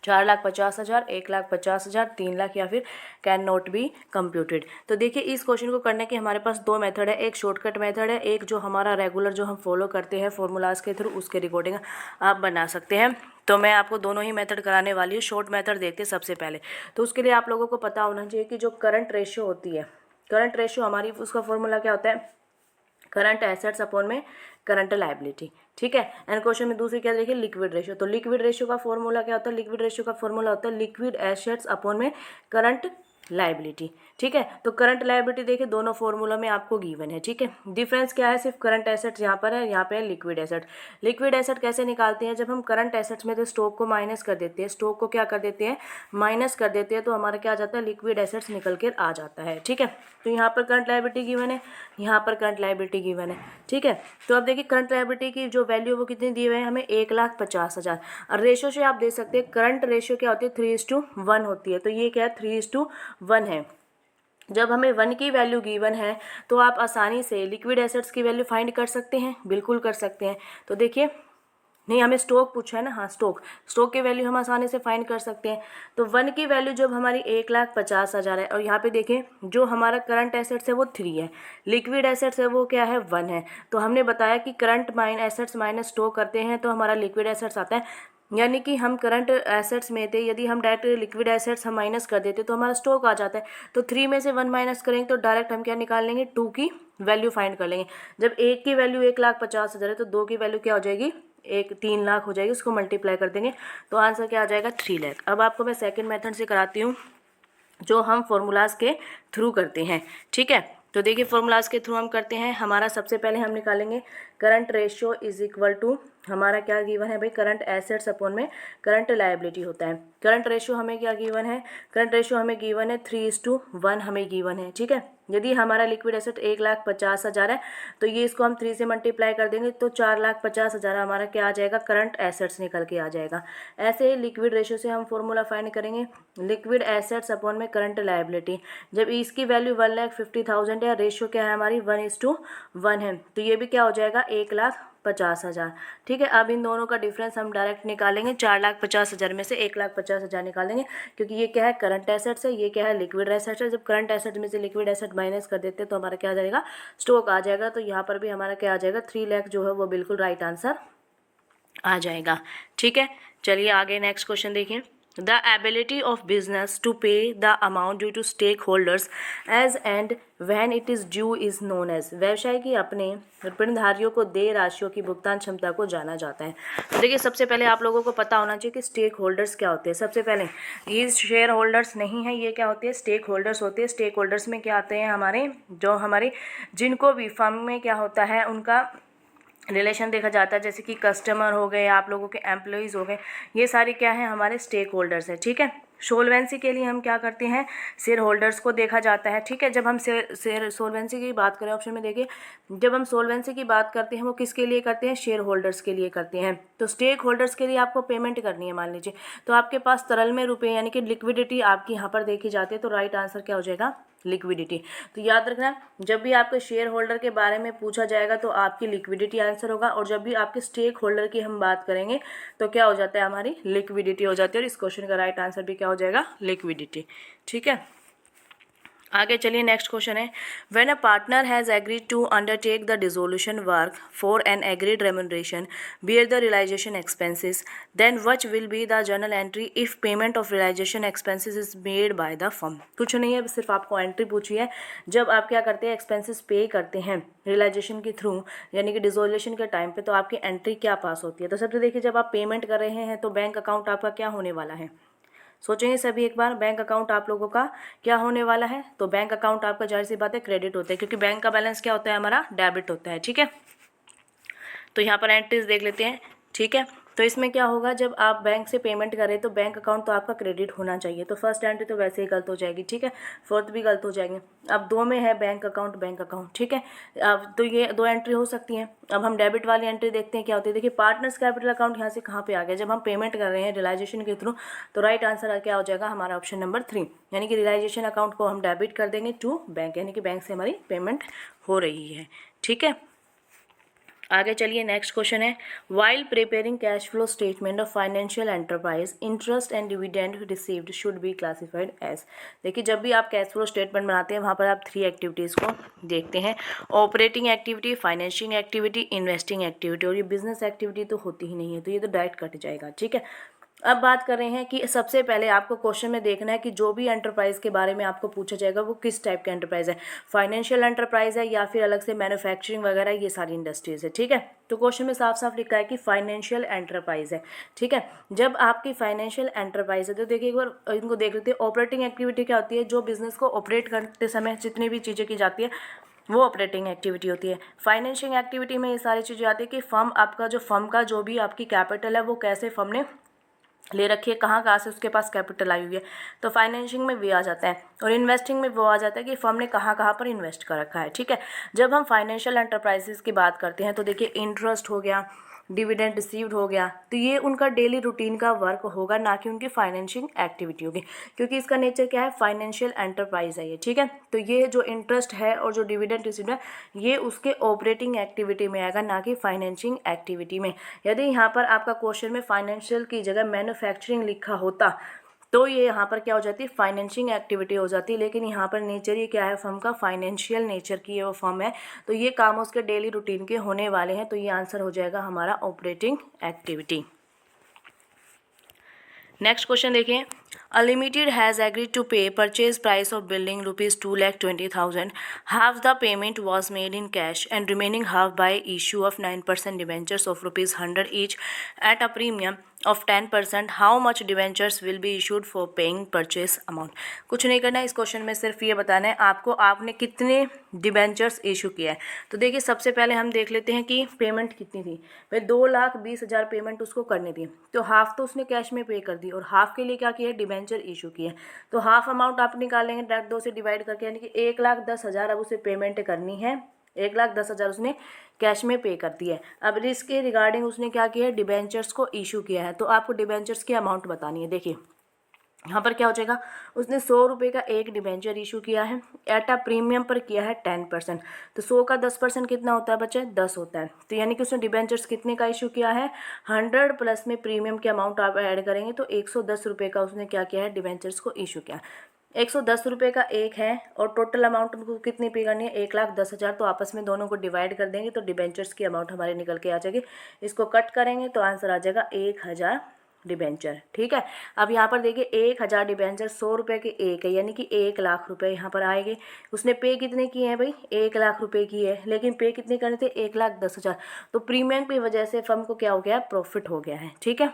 4,50,000, 1,50,000, 3,00,000 या फिर कैन नॉट बी कंप्यूटेड। तो देखिए इस क्वेश्चन को करने के हमारे पास दो मेथड है, एक शॉर्टकट मेथड है, एक जो हमारा रेगुलर जो हम फॉलो करते हैं फॉर्मूलाज के थ्रू, उसके रिकॉर्डिंग आप बना सकते हैं। तो मैं आपको दोनों ही मेथड कराने वाली हूँ। शॉर्ट मेथड देखते हैं सबसे पहले। तो उसके लिए आप लोगों को पता होना चाहिए कि जो करंट रेशियो होती है, करंट रेशियो हमारी उसका फॉर्मूला क्या होता है, करंट एसेट्स अपॉन में करंट लायबिलिटी। ठीक है, एंड क्वेश्चन में दूसरी क्या देखिए, लिक्विड रेशियो। तो लिक्विड रेशियो का फॉर्मूला क्या होता है, लिक्विड रेशियो का फॉर्मूला होता है लिक्विड एसेट्स अपॉन में करंट लायबिलिटी। ठीक है, तो करंट लायबिलिटी देखिए दोनों फॉर्मूला में आपको गिवन है। ठीक है, डिफरेंस क्या है, सिर्फ करंट एसेट्स यहाँ पर है, यहाँ पे है लिक्विड एसेट। लिक्विड एसेट कैसे निकालते हैं, जब हम करंट एसेट्स में तो स्टॉक को माइनस कर देते हैं, स्टॉक को क्या कर देते हैं, माइनस कर देते हैं, तो हमारा क्या आ जाता है, लिक्विड एसेट्स निकल कर आ जाता है। ठीक है, तो यहाँ पर करंट लायबिलिटी गिवन है, यहाँ पर करंट लायबिलिटी गिवन है। ठीक है, तो अब देखिए करंट लायबिलिटी की जो वैल्यू वो कितनी दी हुई है हमें, 1,50,000। और रेशियो से आप देख सकते हैं करंट रेशियो क्या होती है, 3:1 होती है। तो ये क्या है, 3:1 है। जब हमें 1 की वैल्यू गिवन है तो आप आसानी से लिक्विड एसेट्स की वैल्यू फाइंड कर सकते हैं, बिल्कुल कर सकते हैं। तो देखिए, नहीं हमें स्टॉक पूछा है ना, हाँ स्टॉक की वैल्यू हम आसानी से फाइंड कर सकते हैं। तो 1 की वैल्यू जब हमारी 1,50,000 है, और यहाँ पे देखें जो हमारा करंट एसेट्स है वो 3 है, लिक्विड एसेट्स है वो क्या है, 1 है। तो हमने बताया कि करंट एसेट्स माइनस स्टॉक करते हैं तो हमारा लिक्विड एसेट्स आता है। यानी कि हम करंट एसेट्स में थे, यदि हम डायरेक्ट लिक्विड एसेट्स हम माइनस कर देते तो हमारा स्टॉक आ जाता है। तो 3 में से 1 माइनस करेंगे तो डायरेक्ट हम क्या निकाल लेंगे, 2 की वैल्यू फाइंड कर लेंगे। जब 1 की वैल्यू 1,50,000 है तो 2 की वैल्यू क्या हो जाएगी, 3,00,000 हो जाएगी, उसको मल्टीप्लाई कर देंगे तो आंसर क्या आ जाएगा, 3,00,000। अब आपको मैं सेकंड मेथड से कराती हूँ जो हम फॉर्मूलाज के थ्रू करते हैं। ठीक है, तो देखिए फॉर्मूलाज के थ्रू हम करते हैं। हमारा सबसे पहले हम निकालेंगे current ratio is equal to, हमारा क्या गिवन है भाई, करंट एसेट्स अपॉन में करंट लायबिलिटी होता है। करंट रेशियो हमें क्या गिवन है, करंट रेशियो हमें गिवन है 3:1 हमें गिवन है। ठीक है, यदि हमारा लिक्विड एसेट 1,50,000 है तो ये इसको हम 3 से मल्टीप्लाई कर देंगे तो 4,50,000 हमारा क्या आ जाएगा, करंट एसेट्स निकल के आ जाएगा। ऐसे ही लिक्विड रेशियो से हम फॉर्मूला फाइंड करेंगे, लिक्विड एसेट्स अपॉन में करंट लायबिलिटी। जब इसकी वैल्यू 1,50,000 है, रेशियो क्या है हमारी 1:1 है, तो ये भी क्या हो जाएगा, 1,50,000। ठीक है, अब इन दोनों का डिफरेंस हम डायरेक्ट निकालेंगे, 4,50,000 में से 1,50,000 निकालेंगे, क्योंकि ये क्या है, करंट एसेट्स है, ये क्या है, लिक्विड एसेट्स है। जब करंट एसेट में से लिक्विड एसेट माइनस कर देते हैं तो हमारा क्या आ जाएगा, स्टॉक आ जाएगा। तो यहाँ पर भी हमारा क्या आ जाएगा, 3,00,000 जो है वो बिल्कुल राइट आंसर आ जाएगा। ठीक है, चलिए आगे नेक्स्ट क्वेश्चन देखिए। The ability of business to pay the amount due to stakeholders as and when it is due is known as, व्यवसाय की अपने ऋणधारियों को देय राशियों की भुगतान क्षमता को जाना जाता है। तो देखिए सबसे पहले आप लोगों को पता होना चाहिए कि स्टेक होल्डर्स क्या होते हैं। सबसे पहले ये शेयर होल्डर्स नहीं है, ये क्या होते हैं, स्टेक होल्डर्स होते हैं। स्टेक होल्डर्स में क्या आते हैं, हमारे जो हमारे जिनको भी फर्म में क्या होता है उनका रिलेशन देखा जाता है, जैसे कि कस्टमर हो गए, आप लोगों के एम्प्लॉयज़ हो गए, ये सारे क्या है, हमारे स्टेक होल्डर्स है। ठीक है, सोलवेंसी के लिए हम क्या करते हैं, शेयर होल्डर्स को देखा जाता है। ठीक है, जब हम शेयर सोलवेंसी की बात करें, ऑप्शन में देखिए, जब हम सोलवेंसी की बात करते हैं वो किसके लिए करते हैं, शेयर होल्डर्स के लिए करते हैं। तो स्टेक होल्डर्स के लिए आपको पेमेंट करनी है, मान लीजिए, तो आपके पास तरल में रुपए यानी कि लिक्विडिटी आपकी यहाँ पर देखी जाती है। तो राइट आंसर क्या हो जाएगा, लिक्विडिटी। तो याद रखना, जब भी आपके शेयर होल्डर के बारे में पूछा जाएगा तो आपकी लिक्विडिटी आंसर होगा, और जब भी आपके स्टेक होल्डर की हम बात करेंगे तो क्या हो जाता है, हमारी लिक्विडिटी हो जाती है। और इस क्वेश्चन का राइट आंसर भी क्या हो जाएगा, लिक्विडिटी। ठीक है, आगे चलिए, नेक्स्ट क्वेश्चन है, when a partner has agreed to undertake the dissolution work for an agreed remuneration bear the realisation expenses, then which will be the journal entry if payment of realisation expenses is made by the firm. कुछ नहीं है, सिर्फ आपको entry पूछी है। जब आप क्या करते हैं, एक्सपेंसेस पे करते हैं रियलाइजेशन के थ्रू, यानी कि डिसोल्यूशन के टाइम पे, तो आपकी एंट्री क्या पास होती है। तो सबसे देखिए, जब आप पेमेंट कर रहे हैं तो बैंक अकाउंट आपका क्या होने वाला है, सोचेंगे सभी एक बार, बैंक अकाउंट आप लोगों का क्या होने वाला है। तो बैंक अकाउंट आपका जाहिर सी बात है क्रेडिट होता है, क्योंकि बैंक का बैलेंस क्या होता है, हमारा डेबिट होता है। ठीक है, तो यहाँ पर एंट्रीज देख लेते हैं। ठीक है, तो इसमें क्या होगा, जब आप बैंक से पेमेंट करें तो बैंक अकाउंट तो आपका क्रेडिट होना चाहिए, तो फर्स्ट एंट्री तो वैसे ही गलत हो जाएगी। ठीक है, फोर्थ भी गलत हो जाएंगे। अब दो में है बैंक अकाउंट। ठीक है, अब तो ये दो एंट्री हो सकती हैं। अब हम डेबिट वाली एंट्री देखते हैं क्या होती है। देखिए, पार्टनर्स कैपिटल अकाउंट यहाँ से कहाँ पे आ गया, जब हम पेमेंट कर रहे हैं रियलाइजेशन के थ्रू, तो राइट आंसर क्या हो जाएगा हमारा, ऑप्शन नंबर 3, यानी कि रियलाइजेशन अकाउंट को हम डेबिट कर देंगे टू बैंक, यानी कि बैंक से हमारी पेमेंट हो रही है। ठीक है, आगे चलिए, नेक्स्ट क्वेश्चन है, while preparing cash flow statement of financial enterprise interest and dividend received should be classified as. देखिए, जब भी आप कैश फ्लो स्टेटमेंट बनाते हैं, वहाँ पर आप 3 एक्टिविटीज़ को देखते हैं, operating activity, financing activity, investing activity, और ये बिजनेस एक्टिविटी तो होती ही नहीं है, तो ये तो डायरेक्ट कट जाएगा। ठीक है, अब बात कर रहे हैं कि सबसे पहले आपको क्वेश्चन में देखना है कि जो भी एंटरप्राइज के बारे में आपको पूछा जाएगा वो किस टाइप का एंटरप्राइज है, फाइनेंशियल एंटरप्राइज है या फिर अलग से मैन्युफैक्चरिंग वगैरह, ये सारी इंडस्ट्रीज है। ठीक है, तो क्वेश्चन में साफ साफ लिखा है कि फाइनेंशियल एंटरप्राइज है। ठीक है, जब आपकी फाइनेंशियल एंटरप्राइज है तो देखिए एक बार इनको देख लेते हैं। ऑपरेटिंग एक्टिविटी क्या होती है, जो बिजनेस को ऑपरेट करते समय जितनी भी चीज़ें की जाती है वो ऑपरेटिंग एक्टिविटी होती है। फाइनेंशियल एक्टिविटी में ये सारी चीज़ें आती है कि फर्म आपका जो भी आपकी कैपिटल है वो कैसे फर्म ने ले रखी है, कहाँ से उसके पास कैपिटल आई हुई है, तो फाइनेंशिंग में वे आ जाता है। और इन्वेस्टिंग में वो आ जाता है कि फर्म ने कहाँ पर इन्वेस्ट कर रखा है। ठीक है, जब हम फाइनेंशियल एंटरप्राइजेस की बात करते हैं तो देखिए, इंटरेस्ट हो गया, डिविडेंड रिसीव्ड हो गया, तो ये उनका डेली रूटीन का वर्क होगा, ना कि उनकी फाइनेंशिंग एक्टिविटी होगी, क्योंकि इसका नेचर क्या है, फाइनेंशियल एंटरप्राइज है ये। ठीक है, तो ये जो इंटरेस्ट है और जो डिविडेंड रिसीव्ड है ये उसके ऑपरेटिंग एक्टिविटी में आएगा, ना कि फाइनेंशिंग एक्टिविटी में। यदि यहाँ पर आपका क्वेश्चन में फाइनेंशियल की जगह मैन्युफैक्चरिंग लिखा होता तो ये यहाँ पर क्या हो जाती है, फाइनेंशिंग एक्टिविटी हो जाती है, लेकिन यहाँ पर नेचर ये क्या है, फर्म का फाइनेंशियल नेचर की वो फर्म है, तो ये काम उसके डेली रूटीन के होने वाले हैं, तो ये आंसर हो जाएगा हमारा ऑपरेटिंग एक्टिविटी। नेक्स्ट क्वेश्चन देखिए, अनलिमिटेड हैज़ एग्रीड टू पे purchase price of building ₹2,20,000. Half the payment was made in cash and remaining half bye issue of 9% debentures of ₹100 each at a premium of 10%. How much debentures will be issued for paying purchase amount. कुछ नहीं करना है, इस question में सिर्फ ये बताना है आपको आपने कितने डिवेंचर्स इशू किया है। तो देखिए, सबसे पहले हम देख लेते हैं कि पेमेंट कितनी थी। भाई 2,20,000 पेमेंट उसको करनी थी, तो हाफ तो उसने कैश में पे कर दी और हाफ के लिए क्या किया है, डिवेंचर इशू किया है। तो हाफ अमाउंट आप निकालेंगे डायरेक्ट 2 से डिवाइड करके, यानी कि 1,10,000 अब उसे पेमेंट करनी है। 1,10,000 उसने कैश में पे कर दिया है। अब इसके रिगार्डिंग उसने क्या किया है, डिबेंचर्स को इशू किया है, तो आपको डिबेंचर्स की अमाउंट बतानी है। देखिए, यहाँ पर क्या हो जाएगा, उसने 100 रुपये का एक डिबेंचर इशू किया है, एट अ प्रीमियम पर किया है 10%, तो 100 का 10% कितना होता है बच्चे, 10 होता है। तो यानी कि उसने डिबेंचर्स कितने का इशू किया है, 100 प्लस में प्रीमियम की अमाउंट आप ऐड करेंगे तो 110 रुपये का उसने क्या किया है, डिबेंचर्स को इशू किया। 110 रुपये का एक है और टोटल अमाउंट उनको कितनी पे करनी है, 1,10,000, तो आपस में दोनों को डिवाइड कर देंगे तो डिबेंचर्स की अमाउंट हमारे निकल के आ जाएगी। इसको कट करेंगे तो आंसर आ जाएगा 1,000 डिबेंचर। ठीक है, अब यहाँ पर देखिए 1,000 डिबेंचर 100 रुपये के एक है, यानी कि 1,00,000 रुपये यहाँ पर आएंगे। उसने पे कितने किए हैं भाई, 1,00,000 रुपये की है, लेकिन पे कितने करने थे, 1,10,000, तो प्रीमियम की वजह से फर्म को क्या हो गया, प्रॉफिट हो गया है। ठीक है,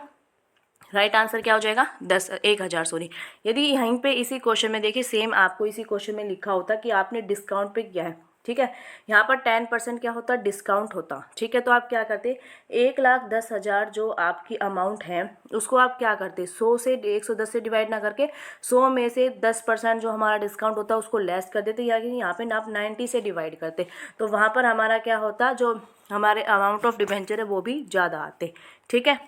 राइट आंसर क्या हो जाएगा, 1,000 सॉरी। यदि यहीं पे इसी क्वेश्चन में देखिए, सेम आपको इसी क्वेश्चन में लिखा होता कि आपने डिस्काउंट पे किया है, ठीक है, यहाँ पर 10% क्या होता, डिस्काउंट होता। ठीक है, तो आप क्या करते, 1,10,000 जो आपकी अमाउंट है उसको आप क्या करते, 100 से 110 से डिवाइड ना करके 100 में से 10% जो हमारा डिस्काउंट होता है उसको लेस कर देते, या यहाँ पे आप 90 से डिवाइड करते, तो वहाँ पर हमारा क्या होता, जो हमारे अमाउंट ऑफ डिबेंचर है वो भी ज़्यादा आते। ठीक है,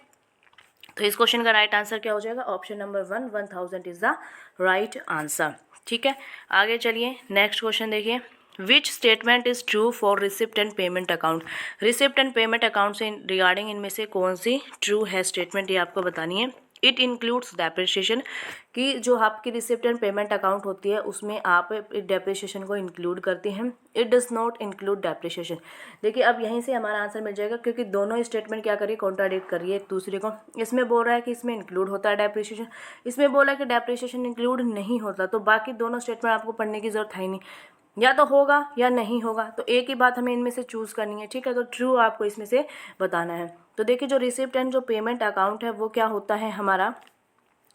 तो इस क्वेश्चन का राइट आंसर क्या हो जाएगा, option number 1, 1,000 is the right answer. ठीक है, आगे चलिए, नेक्स्ट क्वेश्चन देखिए, which statement is true for receipt and payment account. Receipt and payment account से रिगार्डिंग इनमें से कौन सी ट्रू है स्टेटमेंट, ये आपको बतानी है। इट इंक्लूड्स डेप्रिसिएशन, कि जो आपकी रिसिप्ट एंड पेमेंट अकाउंट होती है उसमें आप डेप्रिसिएशन को इंक्लूड करते हैं। It does not include depreciation. देखिए अब यहीं से हमारा आंसर मिल जाएगा, क्योंकि दोनों स्टेटमेंट क्या करिए, कॉन्ट्राडिक्ट करिए एक दूसरे को। इसमें बोल रहा है कि इसमें इंक्लूड होता है डेप्रिसिएशन, इसमें बोला है कि डेप्रिसिएशन इंक्लूड नहीं होता, तो बाकी दोनों स्टेटमेंट आपको पढ़ने की जरूरत है ही नहीं, या तो होगा या नहीं होगा, तो एक ही बात हमें इनमें से चूज़ करनी है, ठीक है। तो ट्रू आपको इसमें से बताना है। तो देखिए जो रिसिप्ट एंड जो पेमेंट अकाउंट है वो क्या होता है हमारा,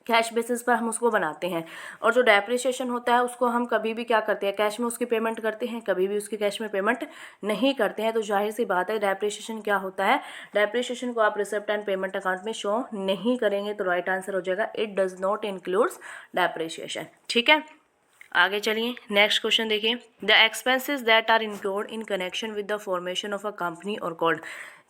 कैश बेसिस पर हम उसको बनाते हैं, और जो डेप्रिसिएशन होता है उसको हम कभी भी क्या करते हैं, कैश में उसकी पेमेंट करते हैं, कभी भी उसकी कैश में पेमेंट नहीं करते हैं। तो जाहिर सी बात है डेप्रिसिएशन क्या होता है, डेप्रिसिएशन को आप रिसिप्ट एंड पेमेंट अकाउंट में शो नहीं करेंगे, तो राइट आंसर हो जाएगा it does not includes depreciation, ठीक है। आगे चलिए नेक्स्ट क्वेश्चन देखिए, the expenses that are include in connection with the formation of a company are called.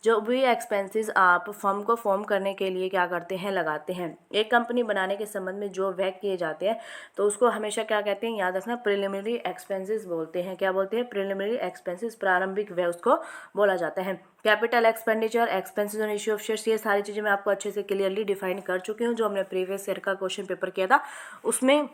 जो भी एक्सपेंसेस आप फर्म को फॉर्म करने के लिए क्या करते हैं, लगाते हैं, एक कंपनी बनाने के संबंध में जो व्यय किए जाते हैं, तो उसको हमेशा क्या कहते हैं, याद रखना, प्रिलिमिनरी एक्सपेंसेस बोलते हैं। क्या बोलते हैं, प्रिलिमिनरी एक्सपेंसेस, प्रारंभिक व्यय उसको बोला जाता है। Capital expenditure, expenses on issue of shares, ये सारी चीज़ें मैं आपको अच्छे से क्लियरली डिफाइन कर चुकी हूँ। जो हमने प्रीवियस ईयर का क्वेश्चन पेपर किया था उसमें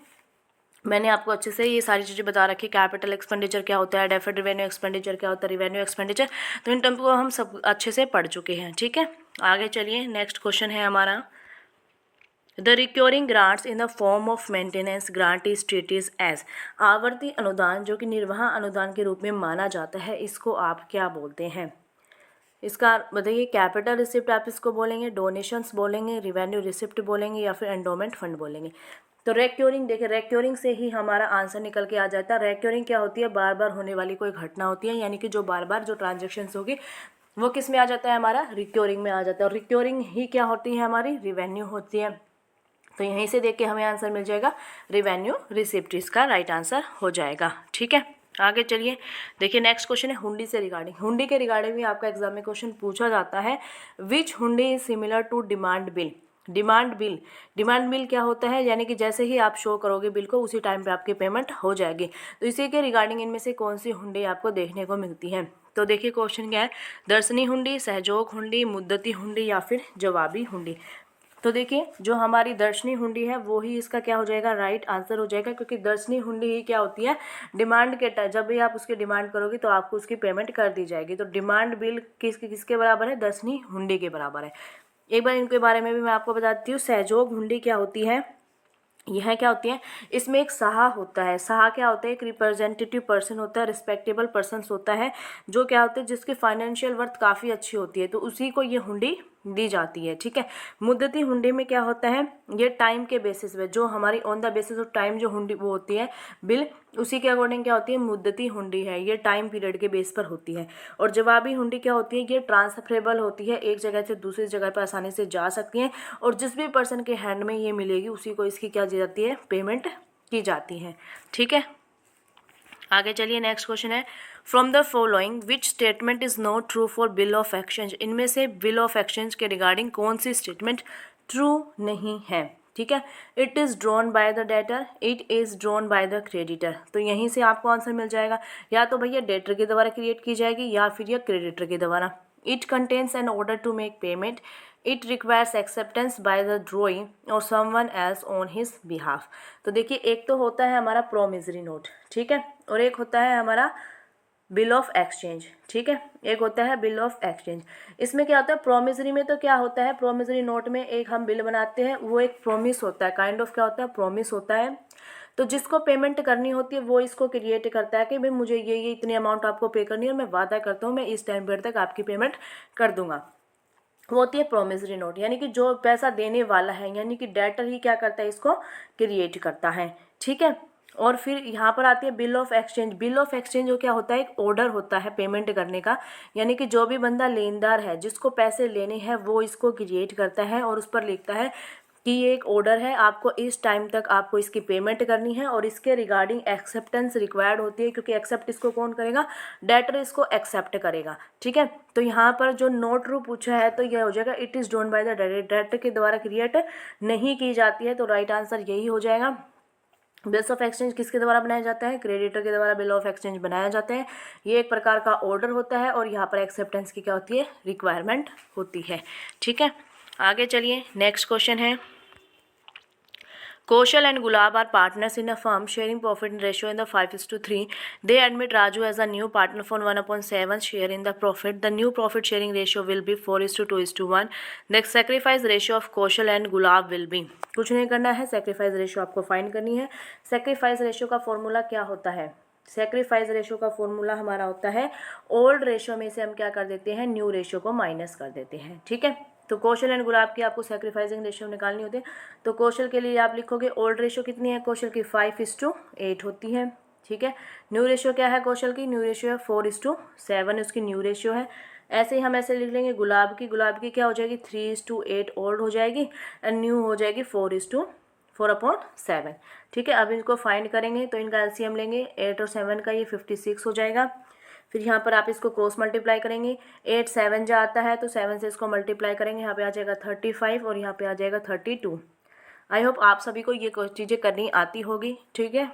मैंने आपको अच्छे से ये सारी चीज़ें बता रखी। कैपिटल एक्सपेंडिचर क्या होता है, डेफर्ड रिवेन्यू एक्सपेंडिचर क्या होता है, रिवेन्यू एक्सपेंडिचर, तो इन टर्म को हम सब अच्छे से पढ़ चुके हैं, ठीक है। आगे चलिए नेक्स्ट क्वेश्चन है हमारा, the recurring grants in the form of maintenance grant is treated as. आवर्ती अनुदान जो कि निर्वाह अनुदान के रूप में माना जाता है, इसको आप क्या बोलते हैं। इसका बताइए, कैपिटल रिसिप्ट आप इसको बोलेंगे, डोनेशंस बोलेंगे, रिवेन्यू रिसिप्ट बोलेंगे, या फिर एंडोमेंट फंड बोलेंगे। तो रेक्योरिंग, देखिए रेक्योरिंग से ही हमारा आंसर निकल के आ जाता है। रेक्योरिंग क्या होती है, बार बार होने वाली कोई घटना होती है, यानी कि जो बार बार जो ट्रांजेक्शन्स होगी वो किस में आ जाता है, हमारा रिक्योरिंग में आ जाता है। और रिक्योरिंग ही क्या होती है, हमारी रिवेन्यू होती है। तो यहीं से देख के हमें आंसर मिल जाएगा रिवेन्यू रिसिप्ट, इसका राइट आंसर हो जाएगा, ठीक है। आगे चलिए देखिए नेक्स्ट क्वेश्चन है हुंडी से रिगार्डिंग। हुंडी के रिगार्डिंग भी आपका एग्जाम में क्वेश्चन पूछा जाता है। Which hundi is similar to demand bill. Demand bill, demand bill क्या होता है, यानी कि जैसे ही आप शो करोगे बिल को उसी टाइम पे आपकी पेमेंट हो जाएगी। तो इसी के रिगार्डिंग इनमें से कौन सी हुंडी आपको देखने को मिलती है। तो देखिए क्वेश्चन क्या है, दर्शनी हुंडी, सहयोग हुंडी, मुद्दती हुंडी, या फिर जवाबी हुंडी। तो देखिए जो हमारी दर्शनी हुंडी है वो ही इसका क्या हो जाएगा, राइट आंसर हो जाएगा, क्योंकि दर्शनी हुंडी ही क्या होती है, डिमांड के टाइम जब भी आप उसकी डिमांड करोगे तो आपको उसकी पेमेंट कर दी जाएगी। तो डिमांड बिल किसके बराबर है, दर्शनी हुंडी के बराबर है। एक बार इनके बारे में भी मैं आपको बताती हूँ। सहयोग हुंडी क्या होती है, यह क्या होती है, इसमें एक साहा होता है। साहा क्या होता है, एक रिप्रेजेंटेटिव पर्सन होता है, रिस्पेक्टेबल पर्सन होता है, जो क्या होता है, जिसकी फाइनेंशियल वर्थ काफ़ी अच्छी होती है, तो उसी को ये हुंडी दी जाती है, ठीक है। मुद्दती हुंडी में क्या होता है, ये टाइम के बेसिस पे, जो हमारी on the basis of time जो हुंडी वो होती है बिल, उसी के अकॉर्डिंग क्या होती है, मुद्दती हुंडी है, ये टाइम पीरियड के बेस पर होती है। और जवाबी हुंडी क्या होती है, ये ट्रांसफरेबल होती है, एक जगह से दूसरी जगह पर आसानी से जा सकती है, और जिस भी पर्सन के हैंड में ये मिलेगी उसी को इसकी क्या दी जाती है, पेमेंट की जाती है, ठीक है। आगे चलिए नेक्स्ट क्वेश्चन है, from the following which statement is not true for bill of exchange. इनमें से बिल ऑफ एक्सचेंज के रिगार्डिंग कौन सी स्टेटमेंट ट्रू नहीं है, ठीक है। It is drawn by the debtor, it is drawn by the creditor. तो यहीं से आपको आंसर मिल जाएगा, या तो भैया डेटर के द्वारा क्रिएट की जाएगी या फिर यह क्रेडिटर के द्वारा। It contains an order to make payment, it requires acceptance by the drawing और someone else on his behalf. तो देखिए एक तो होता है हमारा प्रोमिसरी नोट, ठीक है, और एक होता है हमारा बिल ऑफ एक्सचेंज, ठीक है, एक होता है बिल ऑफ एक्सचेंज। इसमें क्या होता है, प्रोमिसरी में तो क्या होता है, प्रोमिसरी नोट में एक हम बिल बनाते हैं, वो एक प्रोमिस होता है, काइंड ऑफ क्या होता है, प्रोमिस होता है। तो जिसको पेमेंट करनी होती है वो इसको क्रिएट करता है कि भाई मुझे ये इतनी अमाउंट आपको पे करनी है और मैं वादा करता हूँ मैं इस टाइम पीरियड तक आपकी पेमेंट कर दूंगा। वो होती है प्रोमिसरी नोट, यानी कि जो पैसा देने वाला है, यानी कि डेटर ही क्या करता है, इसको क्रिएट करता है, ठीक है। और फिर यहाँ पर आती है bill of exchange. Bill of exchange जो क्या होता है, एक ऑर्डर होता है पेमेंट करने का, यानी कि जो भी बंदा लेनदार है जिसको पैसे लेने हैं वो इसको क्रिएट करता है और उस पर लिखता है कि ये एक ऑर्डर है, आपको इस टाइम तक आपको इसकी पेमेंट करनी है, और इसके रिगार्डिंग एक्सेप्टेंस रिक्वायर्ड होती है, क्योंकि एक्सेप्ट इसको कौन करेगा, डेटर इसको एक्सेप्ट करेगा, ठीक है। तो यहाँ पर जो नोट ट्रू पूछा है तो यह हो जाएगा it is done by the debtor के द्वारा क्रिएट नहीं की जाती है, तो राइट आंसर यही हो जाएगा। बिल्स ऑफ एक्सचेंज किसके द्वारा बनाया जाता है, क्रेडिटर के द्वारा बिल ऑफ एक्सचेंज बनाया जाता है। ये एक प्रकार का ऑर्डर होता है और यहाँ पर एक्सेप्टेंस की क्या होती है, रिक्वायरमेंट होती है, ठीक है। आगे चलिए नेक्स्ट क्वेश्चन है, Kaushal and Gulab are partners in a firm, sharing profit in ratio in the 5:3. They admit Raju as a new partner for 1/7 share in the profit. The new profit sharing ratio will be 4:2:1. The sacrifice ratio of Kaushal and Gulab will be, कुछ नहीं करना है, sacrifice ratio आपको find करनी है। Sacrifice ratio का formula क्या होता है? सेक्रीफाइस रेशियो का फॉर्मूला हमारा होता है, ओल्ड रेशियो में से हम क्या कर देते हैं, न्यू रेशियो को माइनस कर देते हैं। ठीक है, तो कौशल एंड गुलाब की आपको सेक्रीफाइसिंग रेशियो निकालनी होती है। तो कौशल के लिए आप लिखोगे ओल्ड रेशियो कितनी है कौशल की, 5:8 होती है। ठीक है, न्यू रेशियो क्या है कौशल की, न्यू रेशियो है 4:7 उसकी न्यू रेशियो है। ऐसे ही हम ऐसे लिख लेंगे गुलाब की क्या हो जाएगी, 3:8 ओल्ड हो जाएगी एंड न्यू हो जाएगी 4:4/7। ठीक है, अब इनको फाइंड करेंगे तो इनका एलसीएम लेंगे, 8 और 7 का ये 56 हो जाएगा। फिर यहाँ पर आप इसको क्रॉस मल्टीप्लाई करेंगे, 8 7 जो आता है तो 7 से इसको मल्टीप्लाई करेंगे, यहाँ पे आ जाएगा 35 और यहाँ पे आ जाएगा 32। आई होप आप सभी को ये चीज़ें करनी आती होगी। ठीक है,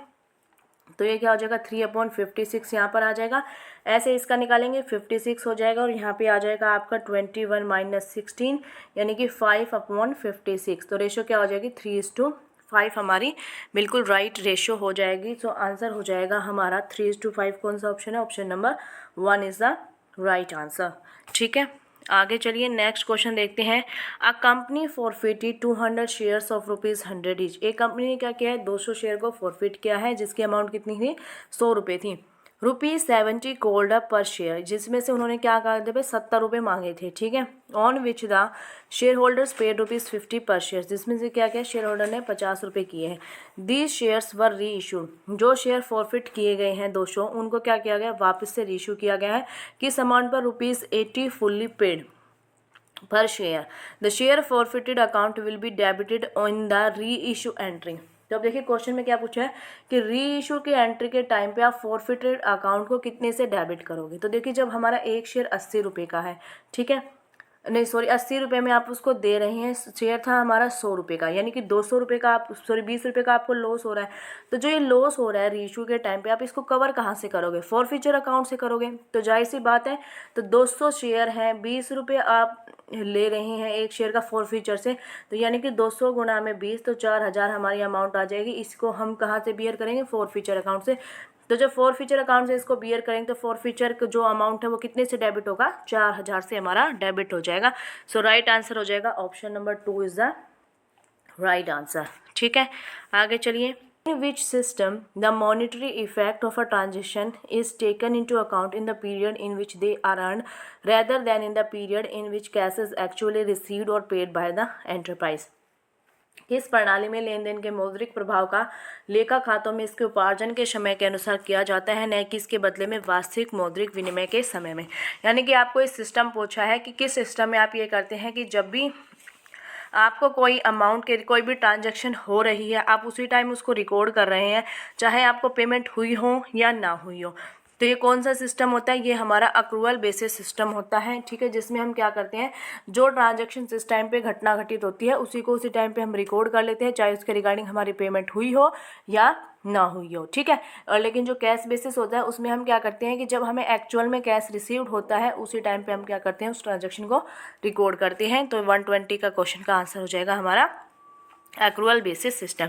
तो ये क्या हो जाएगा, 3/56 यहाँ पर आ जाएगा। ऐसे इसका निकालेंगे, 56 हो जाएगा और यहाँ पे आ जाएगा आपका 21 - 16 यानी कि 5/56। तो रेशो क्या हो जाएगी, 3:5 हमारी बिल्कुल राइट रेशो हो जाएगी। तो आंसर हो जाएगा हमारा 3:5। कौन सा ऑप्शन है, option number 1 is the right answer. ठीक है, आगे चलिए नेक्स्ट क्वेश्चन देखते हैं। A company forfeited 200 shares of ₹100 each. एक कंपनी ने क्या किया है, 200 शेयर को फॉरफिट किया है, जिसकी अमाउंट कितनी थी, 100 रुपये थी। ₹70 कॉल्ड अप पर शेयर, जिसमें से उन्होंने क्या कहा था भाई, 70 रुपये मांगे थे। ठीक है, on which the share holders paid ₹50 पर शेयर, जिसमें से क्या क्या शेयर होल्डर ने 50 रुपये किए हैं। दीज शेयर्स वर री इशूड, जो शेयर फॉरफिट किए गए हैं 200, उनको क्या किया गया, वापस से री इशू किया गया है। किस अमाउंट पर, ₹80 fully paid per share. The share forfeited account will be debited on the reissue entry. तो अब देखिए क्वेश्चन में क्या पूछा है कि री इशू के एंट्री के टाइम पे आप फॉरफिटेड अकाउंट को कितने से डेबिट करोगे। तो देखिए जब हमारा एक शेयर 80 रुपये का है, ठीक है, नहीं सॉरी 80 रुपये में आप उसको दे रहे हैं, शेयर था हमारा 100 रुपये का, यानी कि 200 रुपये का आप 20 रुपये का आपको लॉस हो रहा है। तो जो ये लॉस हो रहा है रीइशू के टाइम पे, आप इसको कवर कहाँ से करोगे, फॉरफिचर अकाउंट से करोगे। तो जाहिर सी बात है, तो 200 शेयर हैं, 20 रुपये आप ले रहे हैं एक शेयर का फॉरफिचर से, तो यानी कि 200 गुणा में 20 तो 4000 हमारी अमाउंट आ जाएगी। इसको हम कहाँ से बियर करेंगे, फॉरफिचर अकाउंट से। तो जब फॉरफिचर अकाउंट से इसको बियर करेंगे तो फॉरफिचर का जो अमाउंट है वो कितने से डेबिट होगा, 4000 से हमारा डेबिट हो जाएगा। सो राइट आंसर हो जाएगा option number 2 is the right answer. ठीक है, आगे चलिए। In which system the monetary effect of a transaction is taken into account in the period in which they are earned rather than in the period in which cash is actually received or paid by the enterprise? किस प्रणाली में लेन then के मौद्रिक प्रभाव का लेखा खातों में इसके उपार्जन के समय के अनुसार किया जाता है, न कि इसके बदले में वास्तविक मौद्रिक विनिमय के समय में। यानी कि आपको इस सिस्टम पूछा है कि किस सिस्टम में आप ये करते हैं कि जब भी आपको कोई अमाउंट के कोई भी ट्रांजैक्शन हो रही है, आप उसी टाइम उसको रिकॉर्ड कर रहे हैं, चाहे आपको पेमेंट हुई हो या ना हुई हो। तो ये कौन सा सिस्टम होता है, ये हमारा अक्रूवल बेसिस सिस्टम होता है। ठीक है, जिसमें हम क्या करते हैं, जो ट्रांजैक्शन जिस टाइम पे घटना घटित होती है उसी को उसी टाइम पे हम रिकॉर्ड कर लेते हैं, चाहे उसके रिगार्डिंग हमारी पेमेंट हुई हो या ना हुई हो। ठीक है, और लेकिन जो कैश बेसिस होता है उसमें हम क्या करते हैं कि जब हमें एक्चुअल में कैश रिसीव्ड होता है उसी टाइम पे हम क्या करते हैं, उस ट्रांजैक्शन को रिकॉर्ड करते हैं। तो 120 का क्वेश्चन का आंसर हो जाएगा हमारा accrual basis system.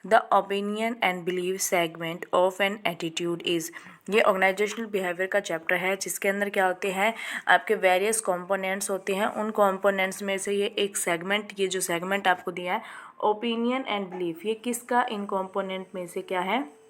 The opinion and belief segment of an attitude is, ये ऑर्गेनाइजेशनल बिहेवियर का चैप्टर है, जिसके अंदर क्या होते हैं, आपके वेरियस कंपोनेंट्स होते हैं। उन कंपोनेंट्स में से ये एक सेगमेंट, ये जो सेगमेंट आपको दिया है ओपिनियन एंड बिलीफ, ये किसका इन कंपोनेंट में से क्या है,